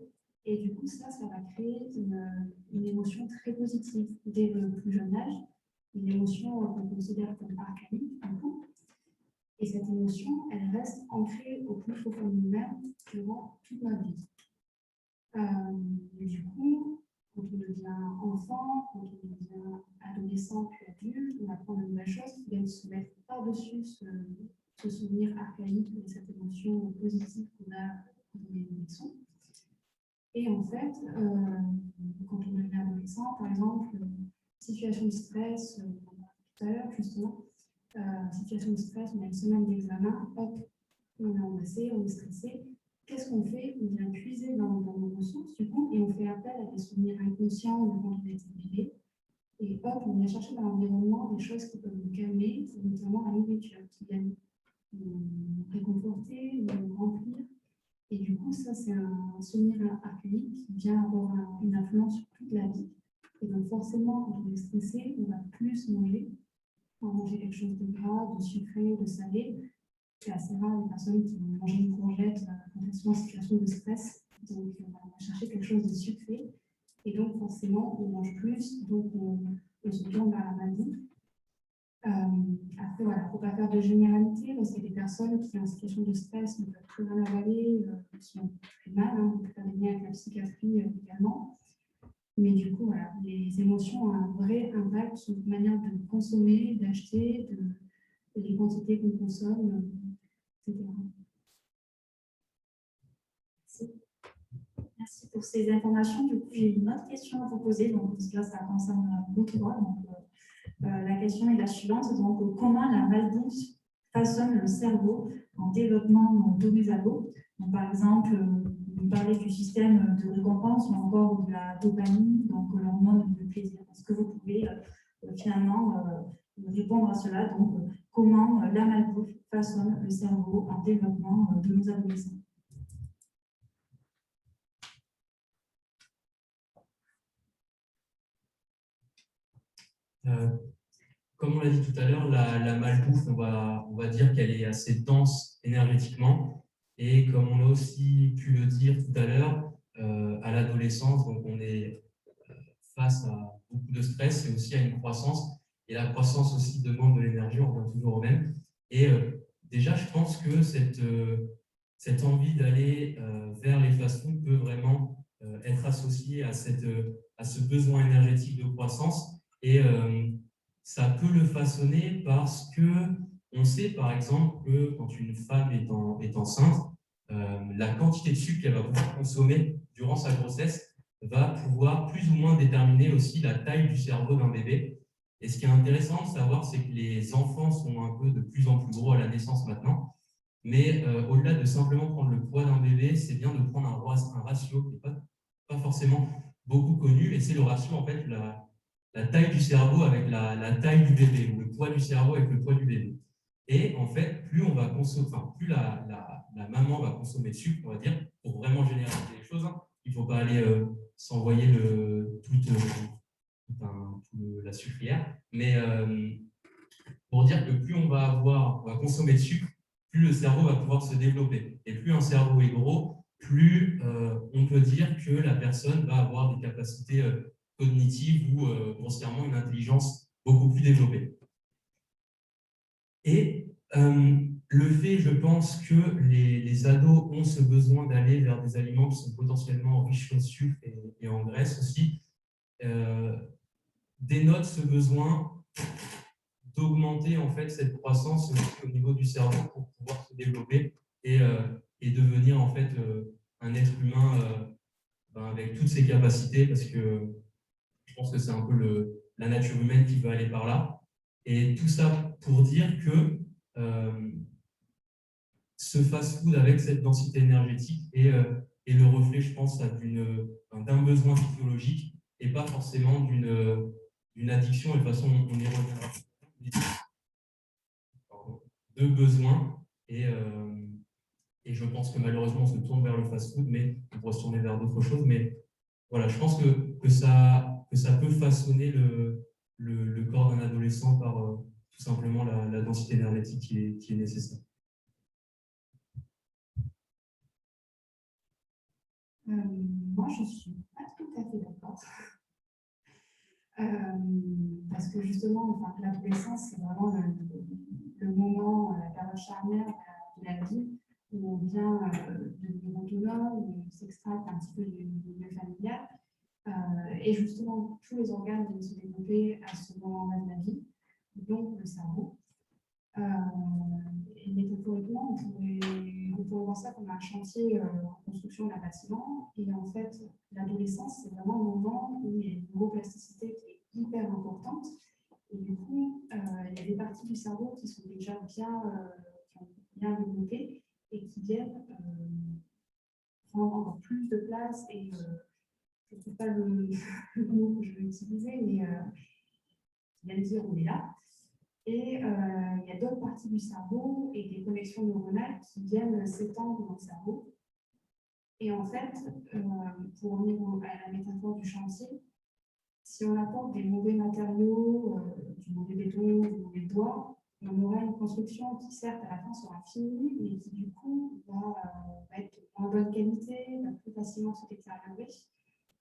Et du coup, ça va créer une émotion très positive dès le plus jeune âge, une émotion qu'on considère comme archaïque, du coup. Et cette émotion, elle reste ancrée au plus profond de nous-mêmes durant toute notre vie. Et du coup, quand on devient enfant, quand on devient adolescent puis adulte, on apprend de nouvelles choses qui viennent se mettre par-dessus ce souvenir archaïque et cette émotion positive qu'on a quand on est adolescent. Et en fait, quand on devient adolescent, par exemple, situation de stress, tout à l'heure justement, situation de stress, on a une semaine d'examen, hop, on est angoissé, on est stressé. Qu'est-ce qu'on fait? On vient puiser dans nos ressources, du coup, et on fait appel à des souvenirs inconscients de quand on était bébé. Et hop, on vient chercher dans l'environnement des choses qui peuvent nous calmer, notamment la nourriture, qui viennent nous réconforter, nous remplir. Et du coup, ça, c'est un souvenir archaïque qui vient avoir une influence sur toute la vie. Et donc, forcément, quand on est stressé, on va plus manger. On va manger quelque chose de gras, de sucré, de salé. C'est assez rare les personnes qui vont manger une courgette quand elles sont en situation de stress. Donc, on va chercher quelque chose de sucré. Et donc, forcément, on mange plus. Donc, on se tourne vers la maladie. Après, voilà, il ne faut pas faire de généralité, parce qu'il y a des personnes qui, en situation de stress, ne peuvent plus rien avaler, qui ont très mal, on peut faire des liens avec la psychiatrie également. Mais du coup, voilà, les émotions ont un vrai impact sur notre manière de consommer, d'acheter, les quantités qu'on consomme, etc. Merci. Merci pour ces informations. Du coup, j'ai une autre question à vous poser. Donc, parce que là, ça concerne vous trois. La question est la suivante. Donc, comment la malbouffe façonne le cerveau en développement de mes ados? Par exemple, vous parlez du système de récompense ou encore de la dopamine, donc l'hormone du plaisir. Est-ce que vous pouvez finalement répondre à cela? Donc, comment la malbouffe façonne le cerveau en développement de nos adolescents? Comme on l'a dit tout à l'heure, la malbouffe, on va dire qu'elle est assez dense énergétiquement. Et comme on a aussi pu le dire tout à l'heure, à l'adolescence, donc on est face à beaucoup de stress et aussi à une croissance. Et la croissance aussi demande de l'énergie, on revient toujours au même. Et déjà, je pense que cette envie d'aller vers les fast-foods peut vraiment être associée à ce besoin énergétique de croissance. Et ça peut le façonner parce que on sait par exemple que quand une femme est enceinte, la quantité de sucre qu'elle va pouvoir consommer durant sa grossesse va pouvoir plus ou moins déterminer aussi la taille du cerveau d'un bébé. Et ce qui est intéressant de savoir, c'est que les enfants sont un peu de plus en plus gros à la naissance maintenant. Mais au-delà de simplement prendre le poids d'un bébé, c'est bien de prendre un ratio qui n'est pas forcément beaucoup connu. Et c'est le ratio, en fait, la taille du cerveau avec la taille du bébé, ou le poids du cerveau avec le poids du bébé. Et en fait, plus on va consommer, plus la maman va consommer de sucre, on va dire, pour vraiment généraliser les choses, il ne faut pas aller s'envoyer toute la sucrière, mais pour dire que plus on va consommer de sucre, plus le cerveau va pouvoir se développer. Et plus un cerveau est gros, plus on peut dire que la personne va avoir des capacités cognitive ou grossièrement une intelligence beaucoup plus développée. Et le fait, je pense, que les ados ont ce besoin d'aller vers des aliments qui sont potentiellement riches en sucre et en graisse aussi, dénote ce besoin d'augmenter en fait cette croissance au niveau du cerveau pour pouvoir se développer et devenir en fait un être humain avec toutes ses capacités, parce que je pense que c'est un peu la nature humaine qui veut aller par là. Et tout ça pour dire que ce fast-food avec cette densité énergétique est le reflet, je pense, d'un besoin physiologique et pas forcément d'une addiction et de toute façon, on y revient, de besoins. Et je pense que malheureusement, on se tourne vers le fast-food, mais on pourrait se tourner vers d'autres choses. Mais voilà, je pense que ça peut façonner le corps d'un adolescent par tout simplement la densité énergétique qui est nécessaire. Moi, je ne suis pas tout à fait d'accord. Parce que justement, enfin, l'adolescence, c'est vraiment le moment, la période charnière de la vie où on vient devenir autonome, où on s'extracte un petit peu du milieu familial. Et justement, tous les organes viennent se développer à ce moment-là de la vie, donc le cerveau. Et métaphoriquement, on pourrait voir ça comme un chantier en construction d'un bâtiment. Et en fait, l'adolescence, c'est vraiment le moment où il y a une neuroplasticité qui est hyper importante. Et du coup, il y a des parties du cerveau qui sont déjà bien développées et qui viennent prendre encore plus de place. Et je ne sais pas le mot que je vais utiliser, mais qui viennent dire on est là. Et il y a d'autres parties du cerveau et des connexions neuronales qui viennent s'étendre dans le cerveau. Et en fait, pour revenir à la métaphore du chantier, si on apporte des mauvais matériaux, du mauvais béton, du mauvais bois, on aura une construction qui, certes, à la fin sera finie, mais qui, du coup, va être en bonne qualité, va plus facilement se détériorer.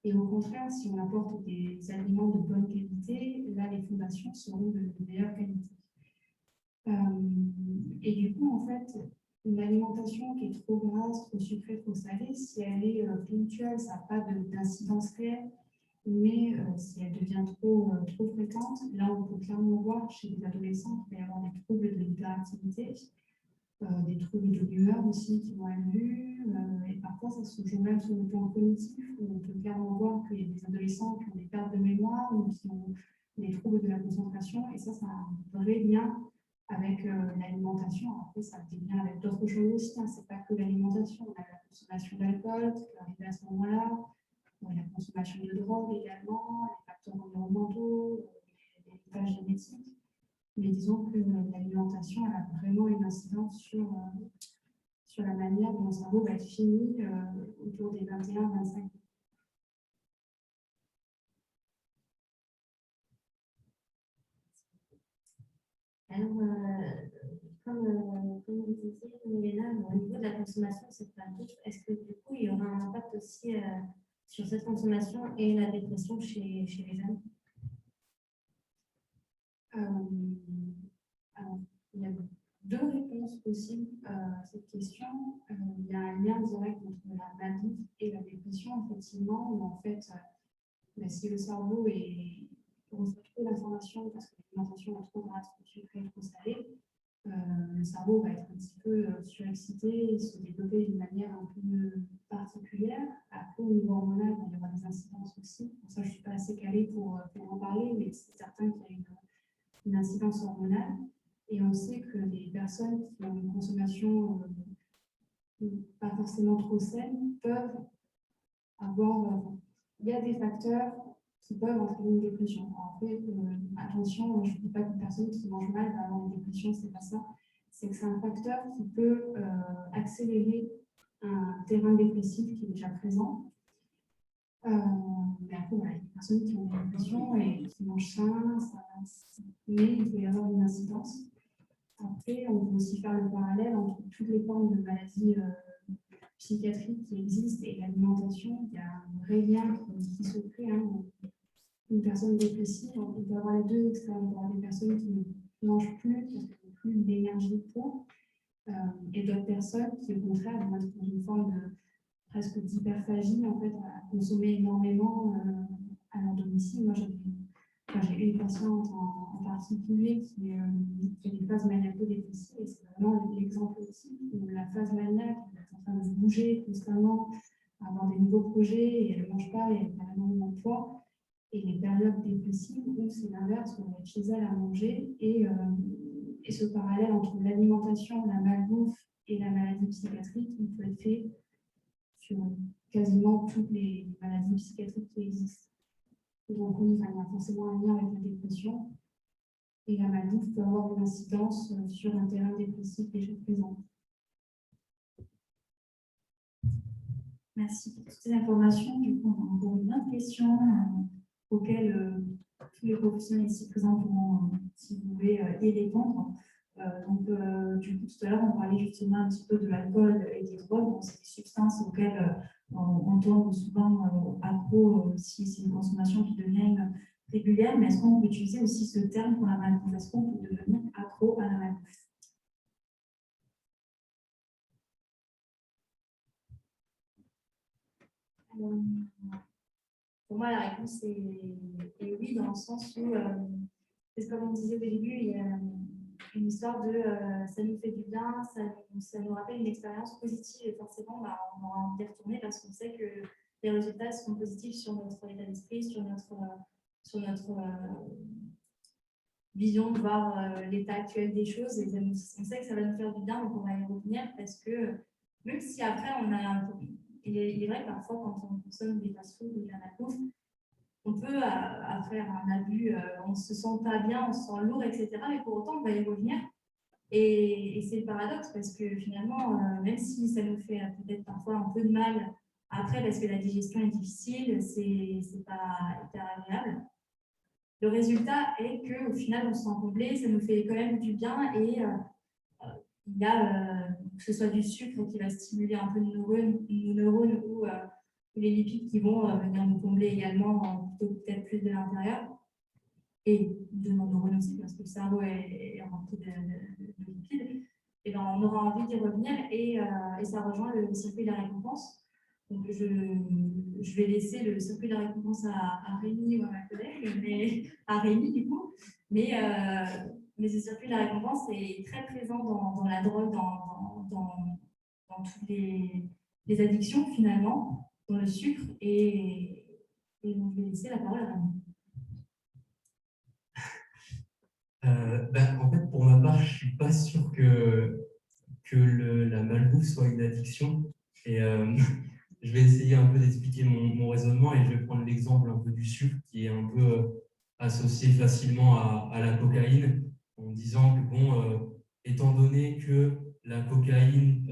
Et au contraire, si on apporte des aliments de bonne qualité, là, les fondations seront de meilleure qualité. Et du coup, en fait, une alimentation qui est trop grasse, trop sucrée, trop salée, si elle est ponctuelle, ça n'a pas d'incidence réelle, mais si elle devient trop fréquente, là, on peut clairement voir chez les adolescents qu'il va y avoir des troubles de l'hyperactivité, des troubles de l'humeur aussi qui vont être vus, et parfois ça se joue même sur le plan cognitif, où on peut clairement voir qu'il y a des adolescents qui ont des pertes de mémoire ou qui ont des troubles de la concentration, et ça a un vrai lien avec l'alimentation. Après, ça a des liens avec d'autres choses aussi, hein. C'est pas que l'alimentation, on a la consommation d'alcool qui peut arriver à ce moment-là, la consommation de drogue également, les facteurs environnementaux, l'héritage génétique. Mais disons que l'alimentation elle a vraiment une incidence sur la manière dont le cerveau va être fini autour des 21-25 ans. Alors, comme vous disiez, Milena, au niveau de la consommation, c'est pas tout. Est-ce que du coup, il y aura un impact aussi sur cette consommation et la dépression chez les jeunes? Alors, il y a deux réponses possibles à cette question. Il y a un lien direct entre la maladie et la dépression, effectivement, où en fait, si le cerveau reçoit trop d'informations parce que l'alimentation est trop grasse, trop sucrée, trop salée, le cerveau va être un petit peu surexcité et se développer d'une manière un peu particulière. Après, au niveau hormonal, il va y avoir des incidences aussi. Pour ça, je ne suis pas assez calée pour en parler, mais c'est certain qu'il y a une incidence hormonale. Et on sait que les personnes qui ont une consommation pas forcément trop saine peuvent avoir... il y a des facteurs qui peuvent entraîner une dépression. Alors après, attention, je ne dis pas qu'une personne qui mange mal va avoir une dépression, c'est pas ça. C'est que c'est un facteur qui peut accélérer un terrain dépressif qui est déjà présent. Mais après, voilà, il y a des personnes qui ont des dépressions et qui mangent sain, mais il peut y avoir une incidence. Après, on peut aussi faire le parallèle entre toutes les formes de maladies psychiatriques qui existent et l'alimentation. Il y a un vrai lien qui se crée. Hein. Une personne dépressive, on peut avoir les deux extrêmes. On peut avoir des personnes qui ne mangent plus, parce qu'elles n'ont plus d'énergie pour, et d'autres personnes qui, au contraire, vont être dans une forme de presque d'hyperphagie, en fait, à consommer énormément à leur domicile. Moi, j'ai une patiente en particulier qui a des phases maniaco-dépressives, et c'est vraiment l'exemple aussi où la phase maniaque, elle est en train de bouger constamment, avoir des nouveaux projets, et elle ne mange pas, et elle a énormément de poids. Et les périodes dépressives où c'est l'inverse, où on va être chez elle à manger, et ce parallèle entre l'alimentation, la malbouffe et la maladie psychiatrique, il peut être fait sur quasiment toutes les maladies psychiatriques qui existent. Donc oui, il y a forcément un lien avec la dépression. Et la malbouffe peut avoir une incidence sur un terrain dépressif déjà présent. Merci pour toutes ces informations. Du coup, on a encore une autre question auxquelles tous les professionnels ici présents pourront, si vous voulez, y répondre. Du coup, tout à l'heure, on parlait justement un petit peu de l'alcool et des drogues. Donc, c'est des substances auxquelles on tombe souvent accro si c'est une consommation qui devient régulière. Mais est-ce qu'on peut utiliser aussi ce terme pour la malbouffe? Est-ce qu'on peut devenir accro à la malbouffe? Pour moi, la réponse est oui, dans le sens où, comme on disait au début, il y a une histoire de ça nous fait du bien, ça nous rappelle une expérience positive et forcément, on aura envie d'y retourner parce qu'on sait que les résultats seront positifs sur notre état d'esprit, sur notre vision de voir l'état actuel des choses et on sait que ça va nous faire du bien, donc on va y revenir parce que même si après on a il est vrai que parfois quand on consomme des fast-food ou de la malbouffe, on peut faire un abus, on ne se sent pas bien, on se sent lourd, etc. Mais pour autant, on va y revenir. Et c'est le paradoxe parce que finalement, même si ça nous fait peut-être parfois un peu de mal après parce que la digestion est difficile, c'est pas hyper agréable. Le résultat est qu'au final, on se sent comblé, ça nous fait quand même du bien et il y a, que ce soit du sucre qui va stimuler un peu nos neurones ou les lipides qui vont venir nous combler également, plutôt peut-être plus de l'intérieur, et de nos neurones aussi, parce que le cerveau est rempli de lipides, et ben, on aura envie d'y revenir et ça rejoint le circuit de la récompense. Donc, je vais laisser le circuit de la récompense à Rémi ou à ma collègue, mais à Rémi du coup, mais ce circuit de la récompense est très présent dans la drogue, dans toutes les addictions finalement, dans le sucre, et donc je vais laisser la parole à Rémi. En fait, pour ma part, je ne suis pas sûr que la malbouffe soit une addiction. Et je vais essayer un peu d'expliquer mon raisonnement et je vais prendre l'exemple un peu du sucre qui est un peu associé facilement à la cocaïne, en disant que, bon, étant donné que la cocaïne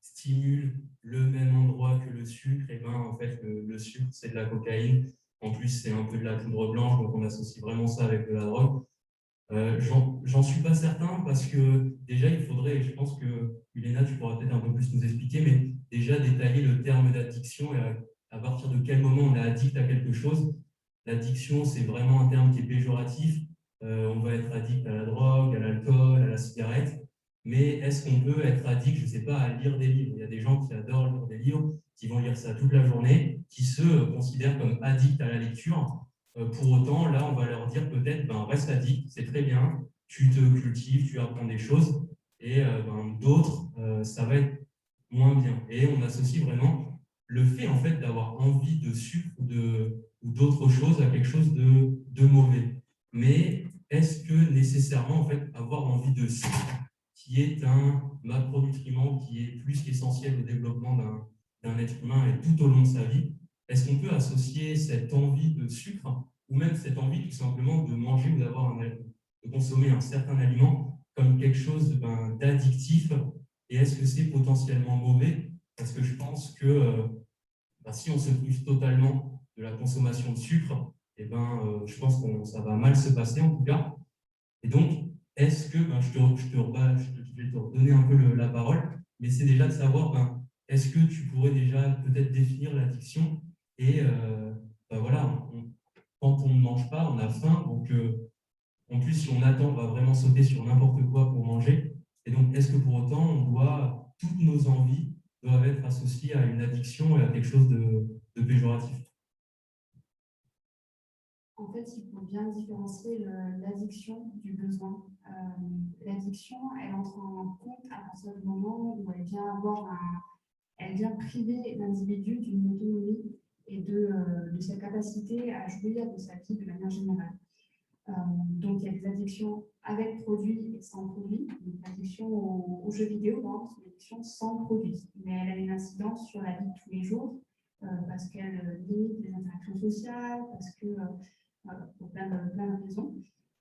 stimule le même endroit que le sucre, et ben, en fait, le sucre, c'est de la cocaïne. En plus, c'est un peu de la poudre blanche, donc on associe vraiment ça avec de la drogue. J'en suis pas certain parce que déjà, il faudrait, et je pense que Milena, tu pourras peut-être un peu plus nous expliquer, mais déjà détailler le terme d'addiction et à partir de quel moment on est addict à quelque chose. L'addiction, c'est vraiment un terme qui est péjoratif. On va être addict à la drogue, à l'alcool, à la cigarette, mais est-ce qu'on peut être addict, je ne sais pas, à lire des livres? Il y a des gens qui adorent lire des livres, qui vont lire ça toute la journée, qui se considèrent comme addicts à la lecture. Pour autant, là, on va leur dire peut-être, reste addict, c'est très bien, tu te cultives, tu apprends des choses, et d'autres, ça va être moins bien. Et on associe vraiment le fait en fait d'avoir envie de sucre ou d'autres choses à quelque chose de mauvais. Mais est-ce que nécessairement en fait avoir envie de sucre, qui est un macronutriment qui est plus qu'essentiel au développement d'un être humain et tout au long de sa vie, est-ce qu'on peut associer cette envie de sucre ou même cette envie tout simplement de manger ou de consommer un certain aliment comme quelque chose d'addictif? Et est-ce que c'est potentiellement mauvais? Parce que je pense que si on se prive totalement de la consommation de sucre, je pense que ça va mal se passer en tout cas. Et donc, est-ce que, je vais te redonner un peu la parole, mais c'est déjà de savoir, est-ce que tu pourrais déjà peut-être définir l'addiction? Et voilà, quand on ne mange pas, on a faim, donc en plus, si on attend, on va vraiment sauter sur n'importe quoi pour manger. Et donc, est-ce que pour autant, toutes nos envies doivent être associées à une addiction et à quelque chose de péjoratif? En fait, il faut bien différencier l'addiction du besoin. L'addiction, elle entre en compte à partir du moment où elle vient priver l'individu d'une autonomie et de sa capacité à jouir de sa vie de manière générale. Donc, il y a des addictions avec produit et sans produit. L'addiction aux jeux vidéo, c'est une addiction sans produit, mais elle a une incidence sur la vie de tous les jours parce qu'elle limite les interactions sociales, parce que pour plein de raisons.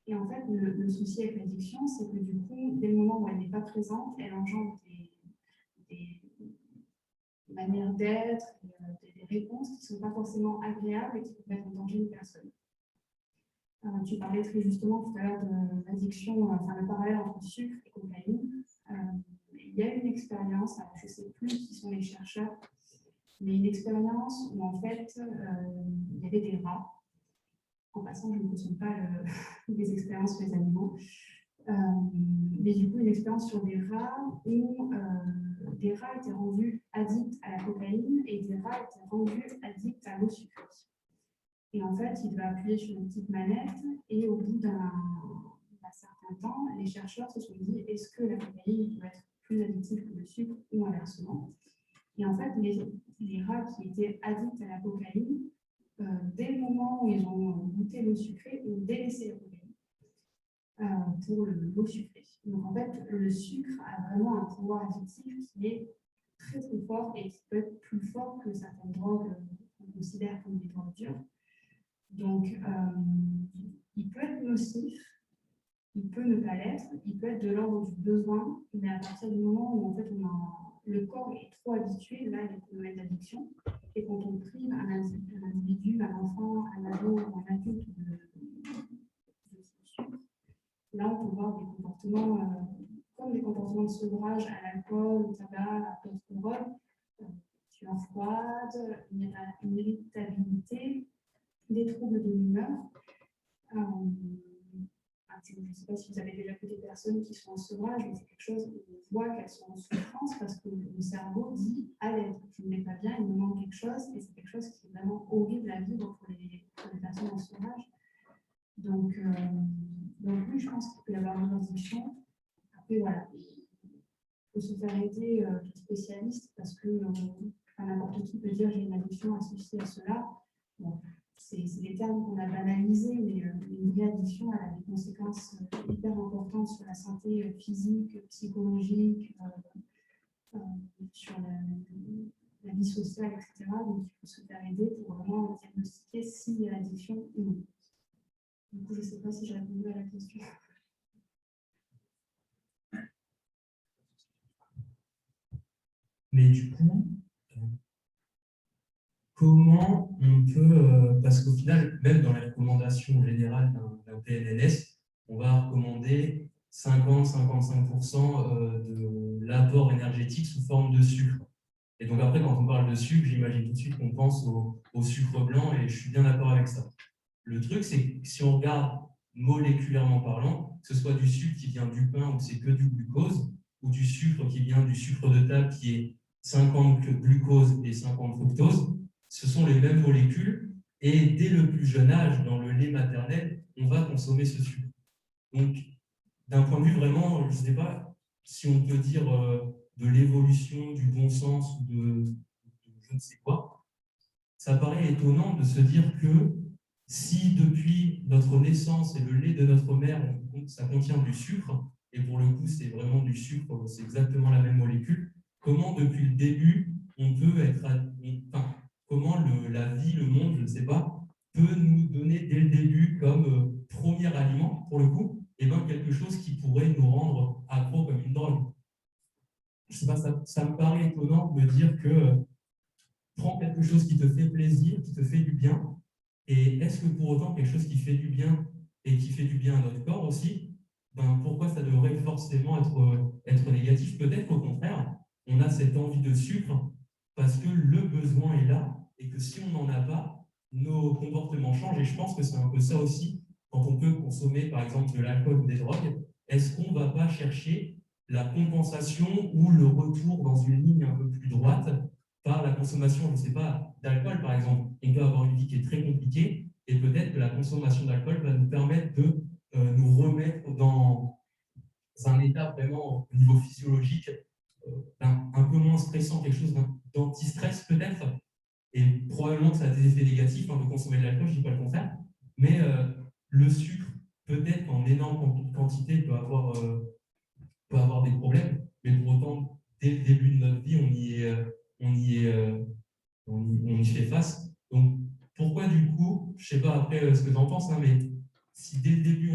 Et en fait, le souci avec l'addiction, c'est que du coup, dès le moment où elle n'est pas présente, elle engendre des manières d'être, des réponses qui ne sont pas forcément agréables et qui peuvent mettre en danger une personne. Tu parlais très justement tout à l'heure de l'addiction, enfin le parallèle entre sucre et cocaïne. Il y a une expérience, alors je ne sais plus qui sont les chercheurs, mais une expérience où en fait il y avait des rats. En passant, je ne consomme pas des expériences sur les animaux. Mais du coup, une expérience sur des rats où des rats étaient rendus addicts à la cocaïne et des rats étaient rendus addicts à l'eau sucrée. Et en fait, il doit appuyer sur une petite manette et au bout d'un certain temps, les chercheurs se sont dit est-ce que la cocaïne peut être plus addictive que le sucre ou inversement. Et en fait, les rats qui étaient addicts à la cocaïne, dès le moment où ils ont goûté l'eau sucrée, ont délaissé la cocaïne pour l'eau sucrée. Donc en fait, le sucre a vraiment un pouvoir addictif qui est très très fort et qui peut être plus fort que certaines drogues qu'on considère comme des drogues dures. Donc il peut être nocif, il peut ne pas l'être, il peut être de l'ordre du besoin, mais à partir du moment où en fait le corps est trop habitué, là il y a des phénomènes d'addiction, et quand on prive un individu, un enfant, un ado ou un adulte de ce sucre, là on peut voir des comportements comme des comportements de sevrage à l'alcool, au tabac, à d'autres drogues, sueur froide, une irritabilité, des troubles de l'humeur. Je ne sais pas si vous avez déjà vu des personnes qui sont en sevrage, mais c'est quelque chose où on voit qu'elles sont en souffrance parce que le cerveau dit « à l'aide, je ne vais pas bien, il me manque quelque chose » et c'est quelque chose qui est vraiment horrible à vivre pour les personnes en sevrage. Donc oui, je pense qu'il peut y avoir une addiction. Après, voilà, il faut se faire aider de spécialistes parce que n'importe qui peut dire « j'ai une addiction associée à cela ». Bon, c'est des termes qu'on a banalisés, mais une vraie addiction elle a des conséquences hyper importantes sur la santé physique, psychologique, sur la vie sociale, etc. Donc il faut se faire aider pour vraiment diagnostiquer s'il y a l'addiction ou non. Du coup, je ne sais pas si j'ai répondu à la question. Mais du coup, comment on peut, parce qu'au final, même dans les recommandations générales d'un PNLS, on va recommander 50-55% de l'apport énergétique sous forme de sucre. Et donc après, quand on parle de sucre, j'imagine tout de suite qu'on pense au sucre blanc, et je suis bien d'accord avec ça. Le truc, c'est que si on regarde moléculairement parlant, que ce soit du sucre qui vient du pain où c'est que du glucose, ou du sucre qui vient du sucre de table qui est 50 glucose et 50 fructose, ce sont les mêmes molécules, et dès le plus jeune âge, dans le lait maternel, on va consommer ce sucre. Donc, d'un point de vue vraiment, je ne sais pas si on peut dire de l'évolution, du bon sens, ou de je ne sais quoi, ça paraît étonnant de se dire que si depuis notre naissance et le lait de notre mère, ça contient du sucre, et pour le coup, c'est vraiment du sucre, c'est exactement la même molécule, comment depuis le début, on peut être... comment la vie, le monde, je ne sais pas, peut nous donner dès le début comme premier aliment, pour le coup, et bien quelque chose qui pourrait nous rendre accro comme une drogue. Je ne sais pas, ça me paraît étonnant de me dire que prends quelque chose qui te fait plaisir, qui te fait du bien, et est-ce que pour autant quelque chose qui fait du bien et qui fait du bien à notre corps aussi, ben pourquoi ça devrait forcément être négatif? Peut-être qu'au contraire, on a cette envie de sucre parce que le besoin est là, et que si on n'en a pas, nos comportements changent. Et je pense que c'est un peu ça aussi, quand on peut consommer par exemple de l'alcool ou des drogues, est-ce qu'on ne va pas chercher la compensation ou le retour dans une ligne un peu plus droite par la consommation, je ne sais pas, d'alcool par exemple? On peut avoir une vie qui est très compliquée, et peut-être que la consommation d'alcool va nous permettre de nous remettre dans un état vraiment au niveau physiologique un peu moins stressant, quelque chose d'anti-stress peut-être, et probablement que ça a des effets négatifs de consommer de l'alcool, je ne dis pas le contraire, mais le sucre, peut-être qu'en énorme quantité, peut avoir des problèmes, mais pour autant, dès le début de notre vie, on y fait face. Donc, pourquoi du coup, je ne sais pas après ce que tu en penses, hein, mais si dès le début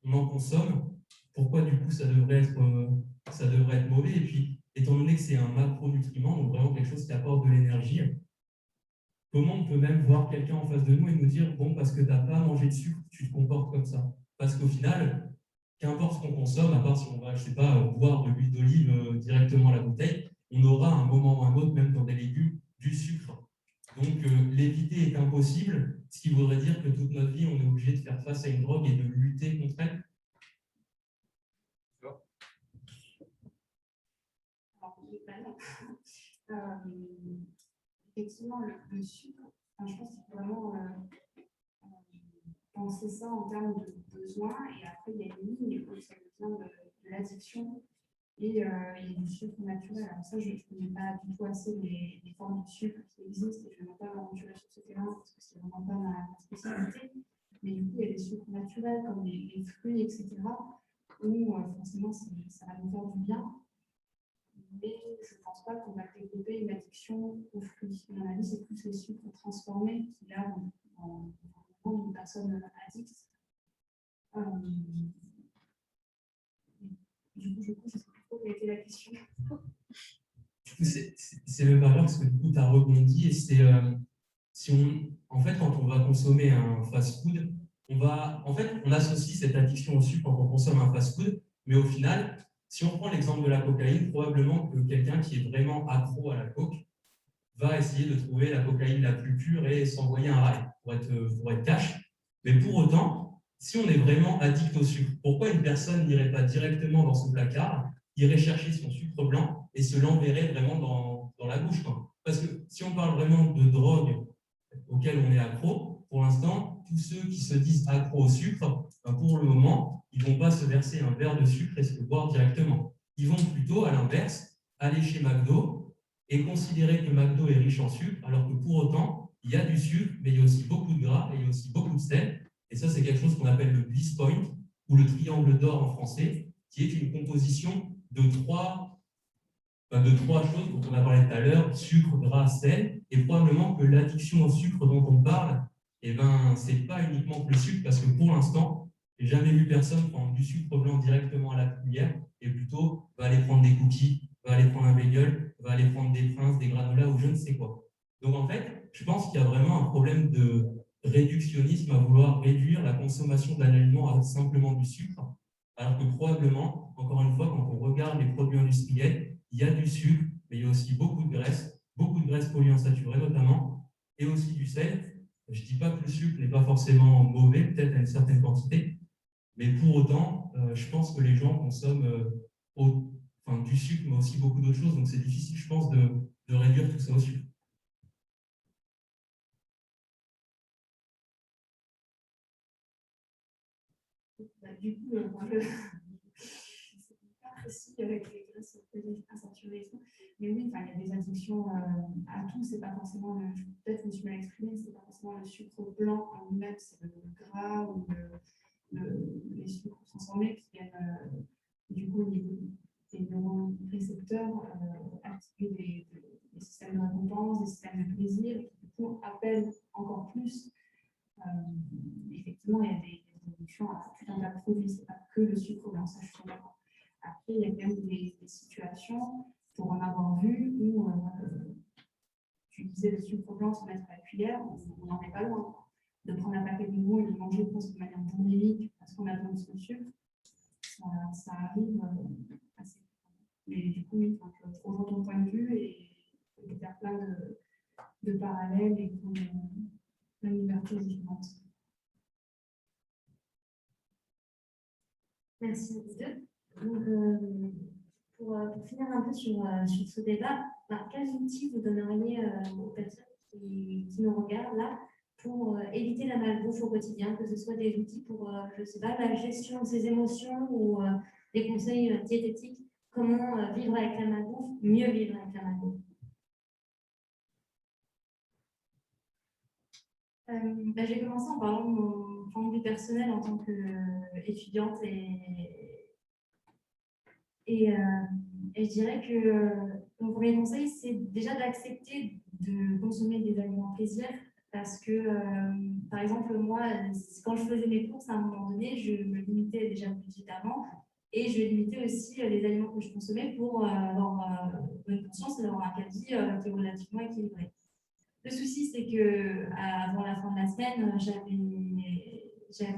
on en consomme, pourquoi du coup ça devrait être mauvais? Et puis, étant donné que c'est un macronutriment, donc vraiment quelque chose qui apporte de l'énergie, comment on peut même voir quelqu'un en face de nous et nous dire, bon, parce que tu n'as pas mangé de sucre, tu te comportes comme ça. Parce qu'au final, qu'importe ce qu'on consomme, à part si on va, je ne sais pas, boire de l'huile d'olive directement à la bouteille, on aura à un moment ou à un autre, même dans des légumes, du sucre. Donc, l'éviter est impossible, ce qui voudrait dire que toute notre vie, on est obligé de faire face à une drogue et de lutter contre elle. Effectivement, le sucre, je pense qu'il faut vraiment penser ça en termes de besoins. Et après, il y a une ligne où ça devient de l'addiction. Et il y a du sucre naturel. Alors ça, je ne connais pas du tout assez les formes de sucre qui existent et je ne vais pas m'aventurer sur ce terrain parce que c'est vraiment pas ma spécialité. Mais du coup, il y a des sucres naturels comme les fruits, etc. où forcément, ça va nous faire du bien. Mais je ne pense pas qu'on va développer une addiction aux fruits. À mon avis, c'est plus les sucres transformés qui, là, en une personne addicte. Du coup, je ne sais plus trop quelle était la question. C'est même pas grave parce que du coup, tu as rebondi. Et c'est, en fait, quand on va consommer un fast-food, on associe cette addiction au sucre quand on consomme un fast-food, mais au final, si on prend l'exemple de la cocaïne, probablement que quelqu'un qui est vraiment accro à la coke va essayer de trouver la cocaïne la plus pure et s'envoyer un rail pour être cash. Mais pour autant, si on est vraiment addict au sucre, pourquoi une personne n'irait pas directement dans son placard, irait chercher son sucre blanc et se l'enverrait vraiment dans la bouche, quoi? Parce que si on parle vraiment de drogue auquel on est accro, pour l'instant, tous ceux qui se disent accro au sucre, pour le moment, ils ne vont pas se verser un verre de sucre et se le boire directement. Ils vont plutôt, à l'inverse, aller chez McDo et considérer que McDo est riche en sucre, alors que pour autant, il y a du sucre, mais il y a aussi beaucoup de gras et il y a aussi beaucoup de sel. Et ça, c'est quelque chose qu'on appelle le bliss point, ou le triangle d'or en français, qui est une composition de trois choses dont on a parlé tout à l'heure, sucre, gras, sel, et probablement que l'addiction au sucre dont on parle, ce n'est pas uniquement que le sucre, parce que pour l'instant, je n'ai jamais vu personne prendre du sucre blanc directement à la cuillère, et plutôt va aller prendre des cookies, va aller prendre un bagel, va aller prendre des princes, des granolas ou je ne sais quoi. Donc en fait, je pense qu'il y a vraiment un problème de réductionnisme à vouloir réduire la consommation d'un aliment à simplement du sucre, alors que probablement, encore une fois, quand on regarde les produits industriels, il y a du sucre, mais il y a aussi beaucoup de graisses polyinsaturées notamment, et aussi du sel. Je ne dis pas que le sucre n'est pas forcément mauvais, peut-être à une certaine quantité, mais pour autant, je pense que les gens consomment du sucre, mais aussi beaucoup d'autres choses, donc c'est difficile, je pense, de réduire tout ça au sucre. Du coup, c'est pas précis avec les graisses insaturées et tout. Mais oui, il y a des addictions à tout. C'est pas forcément peut-être que je me suis mal exprimée, c'est pas forcément le sucre blanc en lui-même, c'est le gras ou les sucres transformés qui viennent du coup au niveau des neurorécepteurs activer des systèmes de récompense, des systèmes de plaisir, qui du coup appellent encore plus. Effectivement, il y a des addictions à tout un tas de produits, c'est pas que le sucre blanc, ça je suis d'accord. Après, il y a quand même des situations, pour en avoir vu, où tu disais le sucre blanc se mettre à la cuillère, on n'en est pas loin. De prendre un paquet de bonbons et de manger presque de manière boulimique parce qu'on a besoin de ce sucre, ça arrive assez. Mais du coup, oui, je rejoins ton point de vue et il faut faire plein de parallèles et plein d'ouvertures différentes. Merci à vous deux. Donc, pour finir un peu sur ce débat, quels outils vous donneriez aux personnes qui nous regardent là pour éviter la malbouffe au quotidien, que ce soit des outils pour, je ne sais pas, la gestion de ses émotions ou des conseils diététiques, comment vivre avec la malbouffe, mieux vivre avec la malbouffe? Je vais commencer en parlant de mon point de vue personnel en tant qu'étudiante et je dirais que mon premier conseil, c'est déjà d'accepter de consommer des aliments plaisir parce que, par exemple, moi, quand je faisais mes courses, à un moment donné, je me limitais déjà budgétairement et je limitais aussi les aliments que je consommais pour avoir bonne conscience et d'avoir un caddie qui est relativement équilibré. Le souci, c'est qu'avant la fin de la semaine, j'avais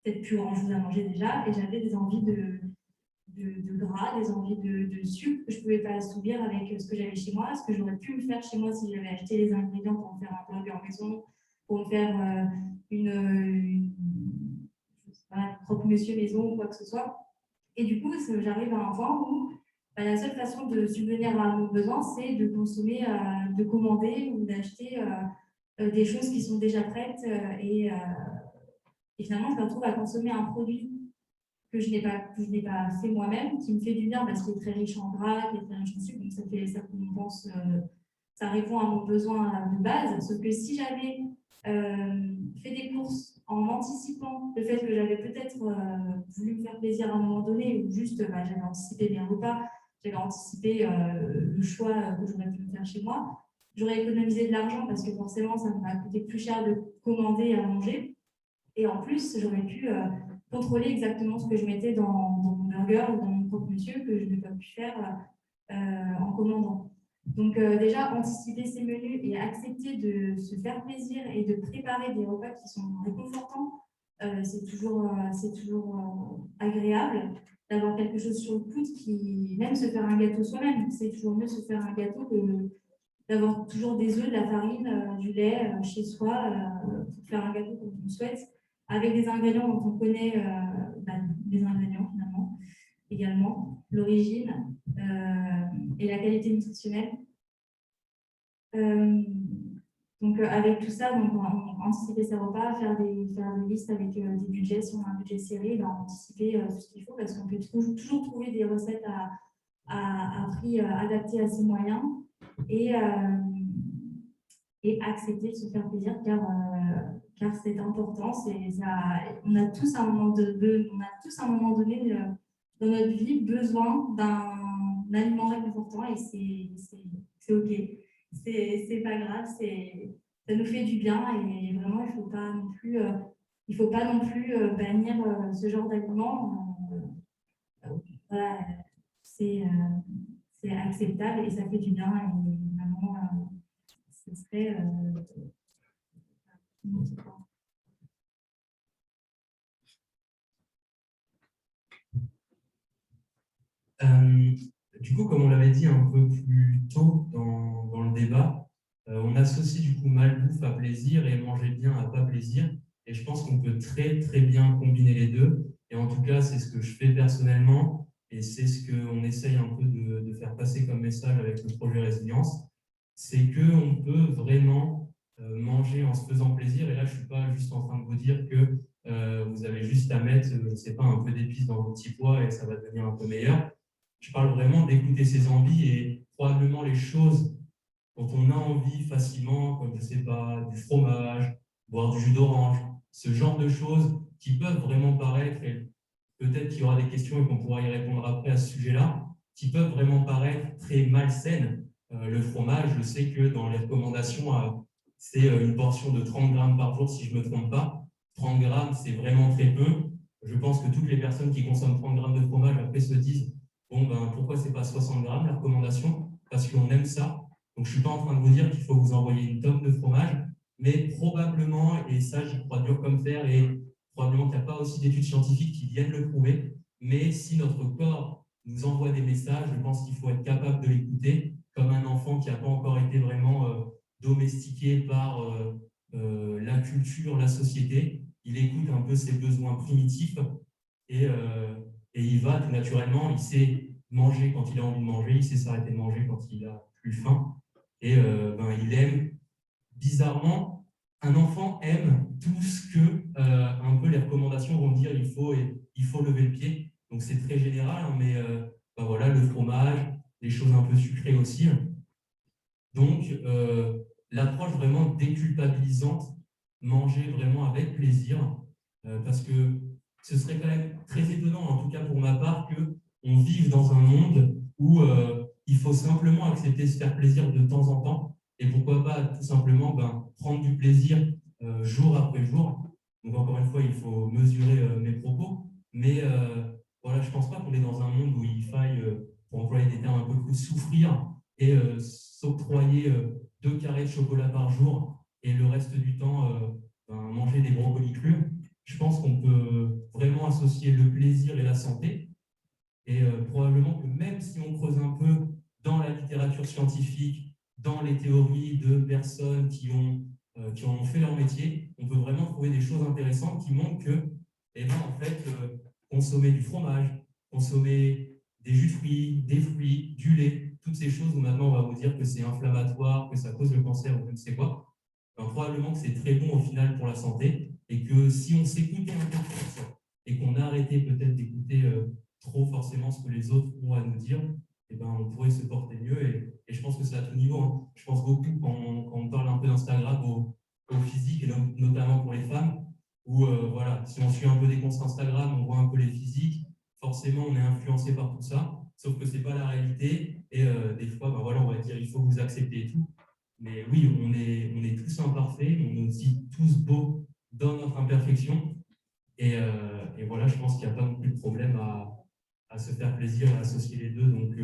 peut-être plus grand-chose à manger déjà et j'avais des envies de gras, des envies de sucre que je ne pouvais pas assouvir avec ce que j'avais chez moi, ce que j'aurais pu me faire chez moi si j'avais acheté les ingrédients pour me faire un burger en maison, pour me faire une croque-monsieur maison ou quoi que ce soit. Et du coup, j'arrive à un point où la seule façon de subvenir à mon besoin, c'est de consommer, de commander ou d'acheter des choses qui sont déjà prêtes et finalement, je me retrouve à consommer un produit que je n'ai pas fait moi-même, qui me fait du bien parce qu'il est très riche en gras, qui est très riche en sucre, donc ça compense, ça répond à mon besoin de base. Sauf que si j'avais fait des courses en anticipant le fait que j'avais peut-être voulu me faire plaisir à un moment donné, ou juste j'avais anticipé mes repas, j'avais anticipé le choix que j'aurais pu me faire chez moi, j'aurais économisé de l'argent parce que forcément, ça m'a coûté plus cher de commander à manger. Et en plus, j'aurais pu contrôler exactement ce que je mettais dans mon burger ou dans mon croque-monsieur que je n'ai pas pu faire en commandant. Donc déjà, anticiper ces menus et accepter de se faire plaisir et de préparer des repas qui sont réconfortants, c'est toujours agréable d'avoir quelque chose sur le coude qui, même se faire un gâteau soi-même, c'est toujours mieux se faire un gâteau que d'avoir toujours des œufs, de la farine, du lait chez soi pour faire un gâteau comme on souhaite, avec des ingrédients dont on connaît les ingrédients finalement, également, l'origine et la qualité nutritionnelle. Donc avec tout ça, donc, anticiper ses repas, faire des listes avec des budgets, si on a un budget serré, anticiper tout ce qu'il faut, parce qu'on peut toujours trouver des recettes à prix adapté à ses moyens et accepter de se faire plaisir car c'est important. On a tous à un moment donné dans notre vie besoin d'un aliment réconfortant et c'est OK. C'est pas grave, ça nous fait du bien et vraiment il faut pas non plus bannir ce genre d'aliments. Voilà, c'est acceptable et ça fait du bien et vraiment ce serait du coup, comme on l'avait dit un peu plus tôt dans le débat, on associe du coup malbouffe à plaisir et manger bien à pas plaisir. Et je pense qu'on peut très très bien combiner les deux. Et en tout cas, c'est ce que je fais personnellement et c'est ce qu'on essaye un peu de faire passer comme message avec le projet Résilience. C'est qu'on peut vraiment manger en se faisant plaisir. Et là, je ne suis pas juste en train de vous dire que vous avez juste à mettre, je ne sais pas, un peu d'épices dans vos petits pois et ça va devenir un peu meilleur. Je parle vraiment d'écouter ses envies et probablement les choses dont on a envie facilement, comme je ne sais pas, du fromage, boire du jus d'orange, ce genre de choses qui peuvent vraiment paraître, et peut-être qu'il y aura des questions et qu'on pourra y répondre après à ce sujet-là, qui peuvent vraiment paraître très malsaines. Le fromage, je sais que dans les recommandations, c'est une portion de 30 grammes par jour, si je ne me trompe pas. 30 grammes, c'est vraiment très peu. Je pense que toutes les personnes qui consomment 30 grammes de fromage après se disent bon, pourquoi ce n'est pas 60 grammes la recommandation? Parce qu'on aime ça. Donc, je ne suis pas en train de vous dire qu'il faut vous envoyer une tonne de fromage, mais probablement, et ça, j'y crois dur comme fer, et probablement qu'il n'y a pas aussi d'études scientifiques qui viennent le prouver, mais si notre corps nous envoie des messages, je pense qu'il faut être capable de l'écouter, comme un enfant qui n'a pas encore été vraiment domestiqué par la culture, la société. Il écoute un peu ses besoins primitifs et il va tout naturellement, il sait manger quand il a envie de manger, il sait s'arrêter de manger quand il a plus faim. Et il aime, bizarrement, un enfant aime tout ce que un peu les recommandations vont dire il faut lever le pied. Donc c'est très général, hein, mais voilà, le fromage, les choses un peu sucrées aussi. Donc l'approche vraiment déculpabilisante, manger vraiment avec plaisir, parce que ce serait quand même très étonnant, en tout cas pour ma part, qu'on vive dans un monde où il faut simplement accepter de se faire plaisir de temps en temps et pourquoi pas tout simplement prendre du plaisir jour après jour. Donc encore une fois, il faut mesurer mes propos, mais voilà, je ne pense pas qu'on est dans un monde où il faille, pour employer des termes un peu plus, souffrir et s'octroyer 2 carrés de chocolat par jour et le reste du temps manger des brocolis crus. Je pense qu'on peut vraiment associer le plaisir et la santé. Et probablement que même si on creuse un peu dans la littérature scientifique, dans les théories de personnes qui en ont fait leur métier, on peut vraiment trouver des choses intéressantes qui montrent que, en fait, consommer du fromage, consommer des jus de fruits, des fruits, du lait, toutes ces choses où maintenant on va vous dire que c'est inflammatoire, que ça cause le cancer ou je ne sais quoi, probablement que c'est très bon au final pour la santé et que si on s'écoutait un peu plus et qu'on arrêtait peut-être d'écouter trop forcément ce que les autres ont à nous dire, on pourrait se porter mieux et je pense que c'est à tout niveau. Hein. Je pense beaucoup quand on parle un peu d'Instagram au physique et notamment pour les femmes où voilà, si on suit un peu des comptes Instagram, on voit un peu les physiques, forcément on est influencé par tout ça, sauf que c'est pas la réalité et des fois voilà, on va dire il faut vous accepter et tout. Mais oui, on est tous imparfaits, on est aussi tous beaux dans notre imperfection. Et voilà, je pense qu'il n'y a pas non plus de problème à se faire plaisir et à associer les deux. Donc,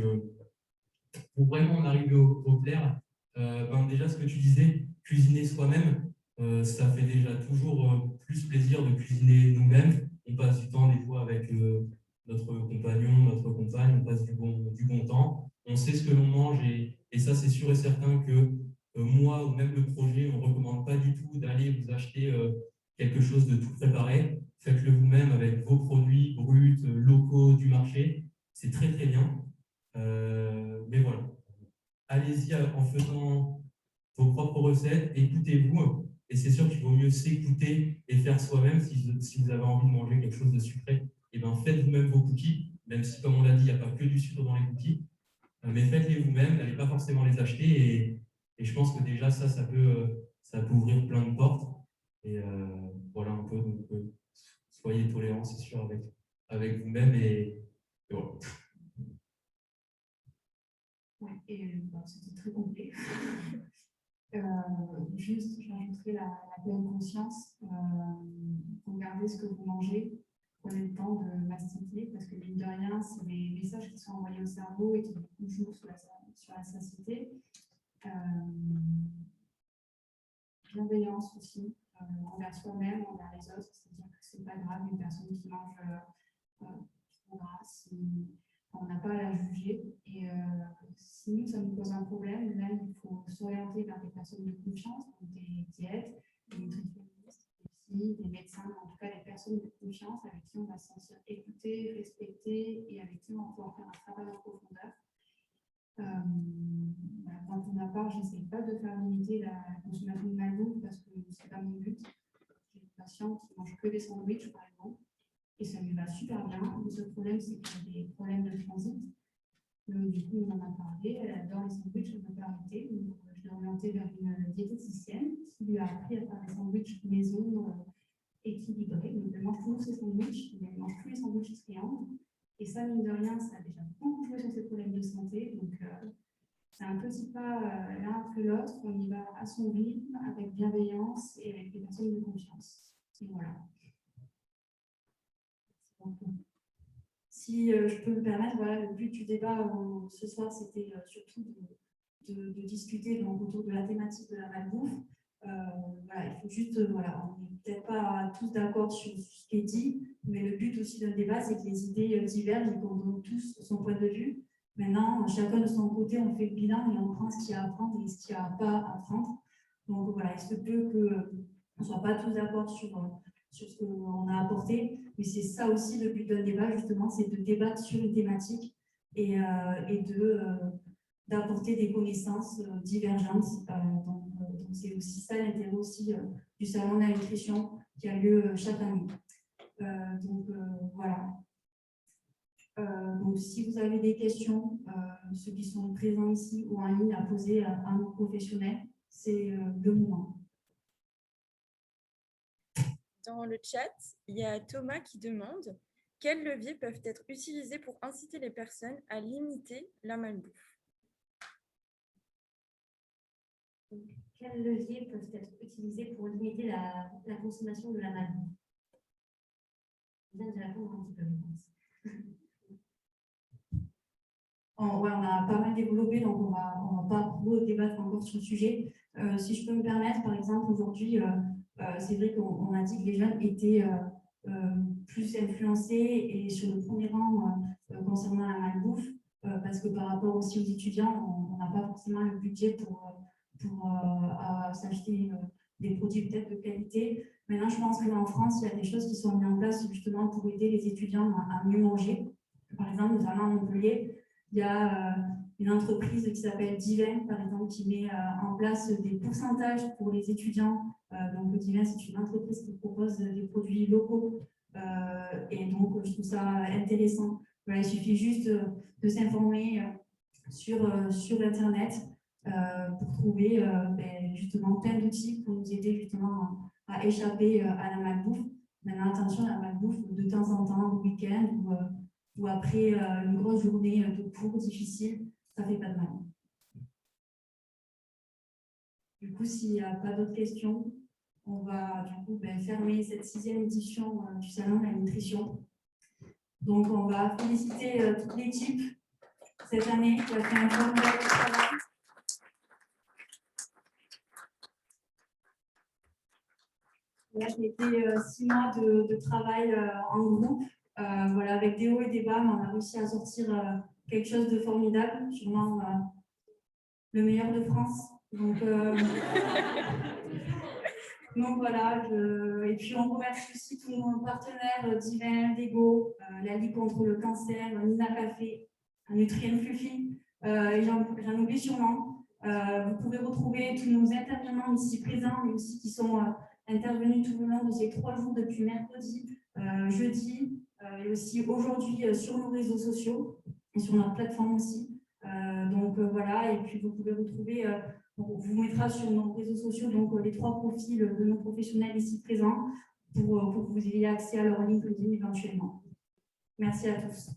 pour vraiment en arriver au clair, déjà ce que tu disais, cuisiner soi-même, ça fait déjà toujours plus plaisir de cuisiner nous-mêmes. On passe du temps des fois avec notre compagnon, notre compagne, on passe du bon temps. On sait ce que l'on mange et ça, c'est sûr et certain que moi ou même le projet, on ne recommande pas du tout d'aller vous acheter quelque chose de tout préparé. Faites-le vous-même avec vos produits bruts, locaux du marché. C'est très, très bien. Mais voilà. Allez-y en faisant vos propres recettes, écoutez-vous. Et c'est sûr qu'il vaut mieux s'écouter et faire soi-même. Si vous avez envie de manger quelque chose de sucré, faites vous-même vos cookies, même si, comme on l'a dit, il n'y a pas que du sucre dans les cookies. Mais faites-les vous-même, n'allez pas forcément les acheter. Et je pense que déjà, ça peut ouvrir plein de portes. Et voilà un peu. Donc, soyez tolérants, c'est sûr, avec vous-même. Et voilà. Ouais, et c'était très complet. Juste, j'ajouterai la pleine conscience. Regardez ce que vous mangez. Prenez le temps de mastiquer, parce que mine de rien, c'est des messages qui sont envoyés au cerveau et qui jouent sur la satiété. Bienveillance aussi, envers soi-même, envers les autres, c'est-à-dire que c'est pas grave une personne qui mange trop gras, on n'a pas à la juger. Et si nous, ça nous pose un problème, là, il faut s'orienter vers des personnes de confiance, donc des diètes, des nutritionnistes, des médecins, en tout cas des personnes de confiance avec qui on va se sentir écouté, respecté et avec qui on va pouvoir faire un travail en profondeur. Pour ma part, je n'essaie pas de faire limiter la consommation de malbouffe parce que ce n'est pas mon but. J'ai des patients qui ne mangent que des sandwichs, par exemple, et ça lui va super bien. Le seul problème, c'est qu'il y a des problèmes de transit. Du coup, on en a parlé. Elle adore les sandwichs, elle ne peut pas arrêter. Donc, je l'ai orientée vers une diététicienne qui lui a appris à faire des sandwichs maison équilibrés. Donc, elle mange toujours ses sandwichs, mais elle ne mange plus les sandwichs triangles. Et ça, mine de rien, ça a déjà beaucoup joué sur ses problèmes de santé. Donc, c'est un petit pas l'un après l'autre. On y va à son rythme, avec bienveillance et avec des personnes de confiance. Et voilà. Si je peux me permettre, voilà, le but du débat ce soir, c'était surtout de discuter donc, autour de la thématique de la malbouffe. Voilà, il faut juste, voilà, on n'est peut-être pas tous d'accord sur ce qui est dit, mais le but aussi d'un débat, c'est que les idées divergent et qu'on donne tous son point de vue. Maintenant, chacun de son côté, on fait le bilan et on prend ce qu'il y a à apprendre et ce qu'il n'y a pas à apprendre. Donc voilà, il se peut qu'on ne soit pas tous d'accord sur ce qu'on a apporté, mais c'est ça aussi le but d'un débat, justement, c'est de débattre sur une thématique et d'apporter des connaissances divergentes. Donc c'est aussi ça l'intérêt aussi du salon de la nutrition qui a lieu chaque année. Voilà. Donc si vous avez des questions, ceux qui sont présents ici ou en ligne à poser à nos professionnels, c'est le moment. Dans le chat, il y a Thomas qui demande quels leviers peuvent être utilisés pour inciter les personnes à limiter la malbouffe. Donc, quels leviers peuvent être utilisés pour limiter la consommation de la malbouffe? Je viens de répondre un petit peu, je pense. Ouais, on a pas mal développé, donc on va pas débattre encore sur le sujet. Si je peux me permettre, par exemple, aujourd'hui, c'est vrai qu'on a dit que les jeunes étaient plus influencés et sur le premier rang concernant la malbouffe, parce que par rapport aussi aux étudiants, on n'a pas forcément le budget pour s'acheter des produits peut-être de qualité. Maintenant, je pense qu'en France, il y a des choses qui sont mises en place justement pour aider les étudiants à mieux manger. Par exemple, notamment à Montpellier, il y a une entreprise qui s'appelle Divin, par exemple, qui met en place des pourcentages pour les étudiants. Donc, Divin, c'est une entreprise qui propose des produits locaux. Et donc, je trouve ça intéressant. Voilà, il suffit juste de s'informer sur Internet pour trouver justement plein d'outils pour nous aider justement à échapper à la malbouffe. Maintenant, attention, la malbouffe, de temps en temps, le week-end ou après une grosse journée de cours difficile, ça ne fait pas de mal. Du coup, s'il n'y a pas d'autres questions, on va du coup fermer cette 6e édition du Salon de la Nutrition. Donc, on va féliciter toute l'équipe cette année qui a fait un formidable travail. Là, c'était 6 mois de travail en groupe. Voilà, avec des hauts et des bas, on a réussi à sortir quelque chose de formidable, sûrement le meilleur de France. Donc voilà, et puis on remercie aussi tous nos partenaires Divin, Dego, la Ligue contre le cancer, Nina Café, Nutrien Fluffy, j'en oublie sûrement. Vous pouvez retrouver tous nos intervenants ici présents, mais aussi qui sont intervenus tout le long de ces 3 jours depuis mercredi, jeudi, et aussi aujourd'hui sur nos réseaux sociaux et sur notre plateforme aussi. Donc voilà, et puis vous pouvez retrouver, on vous mettra sur nos réseaux sociaux donc les 3 profils de nos professionnels ici présents pour que vous ayez accès à leur LinkedIn éventuellement. Merci à tous.